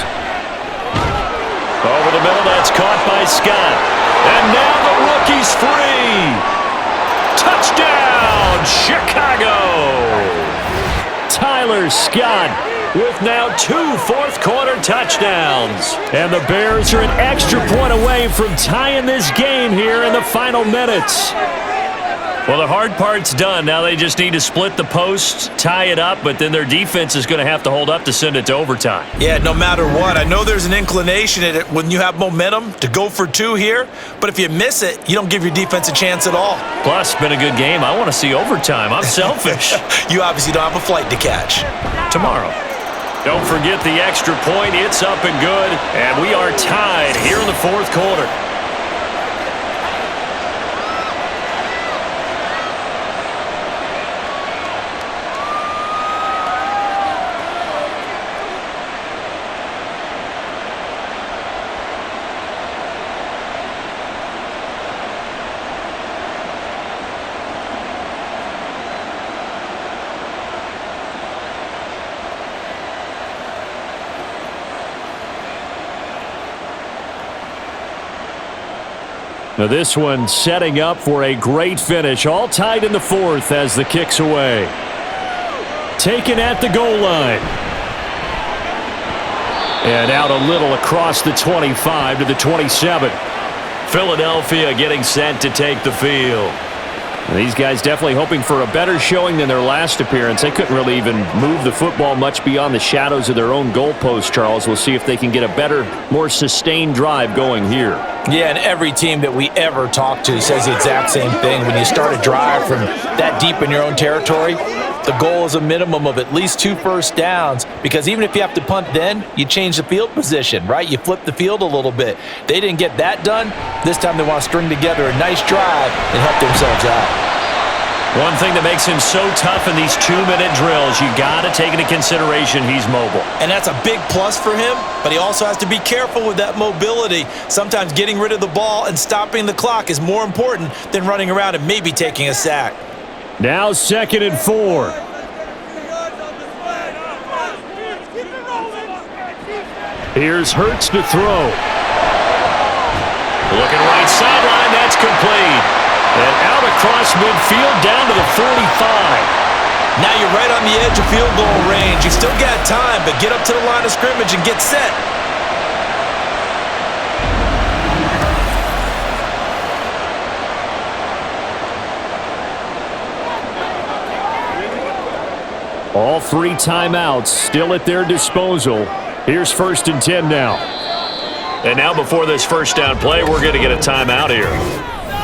Speaker 2: Over the middle, that's caught by Scott. And now the rookie's free. Touchdown, Chicago! Tyler Scott with now 2 fourth-quarter touchdowns. And the Bears are an extra point away from tying this game here in the final minutes. Well, the hard part's done. Now they just need to split the post, tie it up, but then their defense is going to have to hold up to send it to overtime.
Speaker 3: Yeah, no matter what. I know there's an inclination in it when you have momentum to go for 2 here, but if you miss it, you don't give your defense a chance at all.
Speaker 2: Plus, it's been a good game. I want to see overtime. I'm selfish.
Speaker 3: You obviously don't have a flight to catch.
Speaker 2: Tomorrow. Don't forget the extra point. It's up and good, and we are tied here in the fourth quarter. Now this one setting up for a great finish. All tied in the fourth as the kick's away. Taken at the goal line. And out a little across the 25 to the 27. Philadelphia getting set to take the field. And these guys definitely hoping for a better showing than their last appearance. They couldn't really even move the football much beyond the shadows of their own goalpost, Charles. We'll see if they can get a better, more sustained drive going here.
Speaker 3: Yeah, and every team that we ever talk to says the exact same thing. When you start a drive from that deep in your own territory, the goal is a minimum of at least 2 first downs, because even if you have to punt then, you change the field position, right? You flip the field a little bit. They didn't get that done. This time they want to string together a nice drive and help themselves out.
Speaker 2: One thing that makes him so tough in these 2-minute drills, you got to take into consideration he's mobile.
Speaker 3: And that's a big plus for him, but he also has to be careful with that mobility. Sometimes getting rid of the ball and stopping the clock is more important than running around and maybe taking a sack.
Speaker 2: Now 2nd and 4. Here's Hurts to throw. Looking right sideline, that's complete. And out across midfield down to the 45.
Speaker 3: Now you're right on the edge of field goal range. You still got time, but get up to the line of scrimmage and get set.
Speaker 6: All 3 timeouts still at their disposal. Here's 1st and 10 now.
Speaker 2: And now before this first down play, we're going to get a timeout here,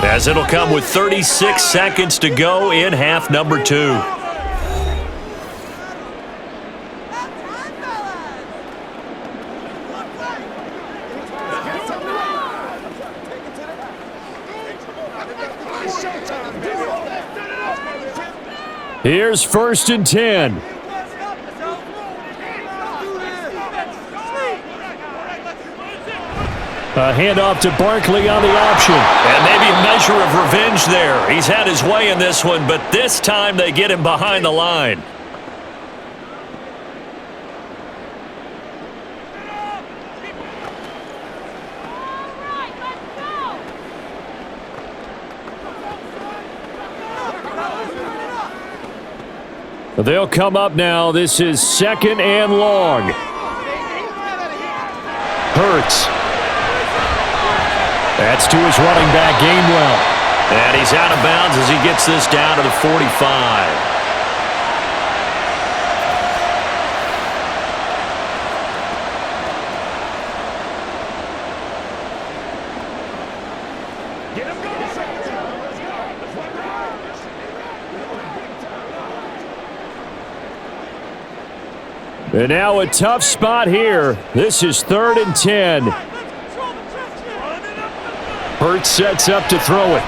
Speaker 2: as it'll come with 36 seconds to go in half number 2.
Speaker 6: Here's 1st and 10. A handoff to Barkley on the option.
Speaker 2: And maybe a measure of revenge there. He's had his way in this one, but this time they get him behind the line.
Speaker 6: They'll come up now. This is 2nd and long. Hurts. That's to his running back, Gainwell.
Speaker 2: And he's out of bounds as he gets this down to the 45.
Speaker 6: And now a tough spot here. This is 3rd and 10. Hurts sets up to throw it.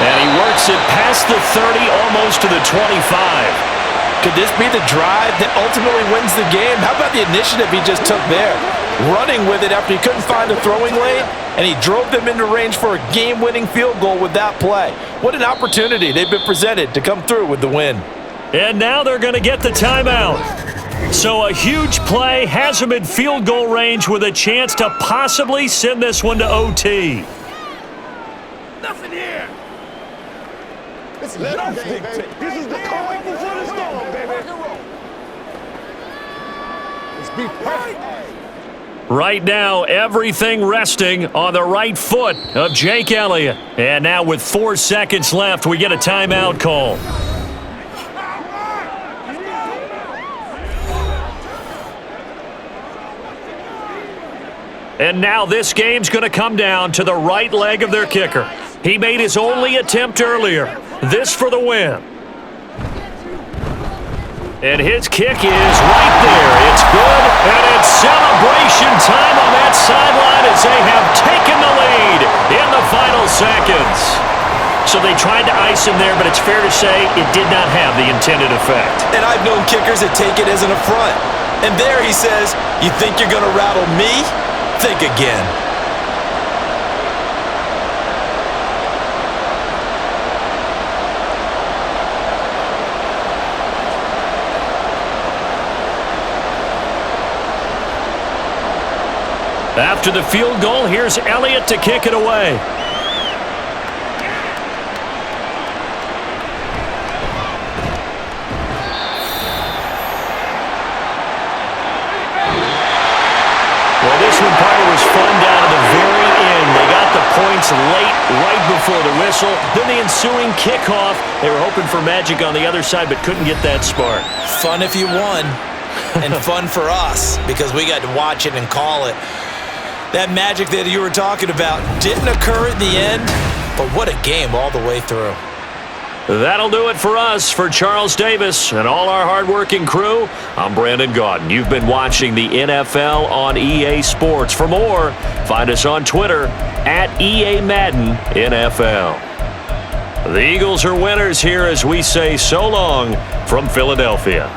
Speaker 2: And he works it past the 30, almost to the 25.
Speaker 5: Could this be the drive that ultimately wins the game? How about the initiative he just took there? Running with it after he couldn't find a throwing lane, and he drove them into range for a game-winning field goal with that play. What an opportunity they've been presented to come through with the win.
Speaker 2: And now they're going to get the timeout. So a huge play has them in field goal range with a chance to possibly send this one to OT.
Speaker 8: Nothing here. This is nothing, baby. This is the calm before the storm, baby. Let's be perfect.
Speaker 2: Right now, everything resting on the right foot of Jake Elliott. And now with 4 seconds left, we get a timeout call. And now this game's going to come down to the right leg of their kicker. He made his only attempt earlier. This for the win. And his kick is right there. It's good, and it's celebration time on that sideline as they have taken the lead in the final seconds. So they tried to ice him there, but it's fair to say it did not have the intended effect.
Speaker 5: And I've known kickers that take it as an affront. And there he says, "You think you're going to rattle me? Think again."
Speaker 2: After the field goal, here's Elliott to kick it away. Well, this one, Parker, was fun down to the very end. They got the points late, right before the whistle. Then the ensuing kickoff. They were hoping for magic on the other side, but couldn't get that spark.
Speaker 3: Fun if you won, and fun for us because we got to watch it and call it. That magic that you were talking about didn't occur at the end, but what a game all the way through.
Speaker 2: That'll do it for us. For Charles Davis and all our hardworking crew, I'm Brandon Gaudin. You've been watching the NFL on EA Sports. For more, find us on Twitter at EA Madden NFL. The Eagles are winners here as we say so long from Philadelphia.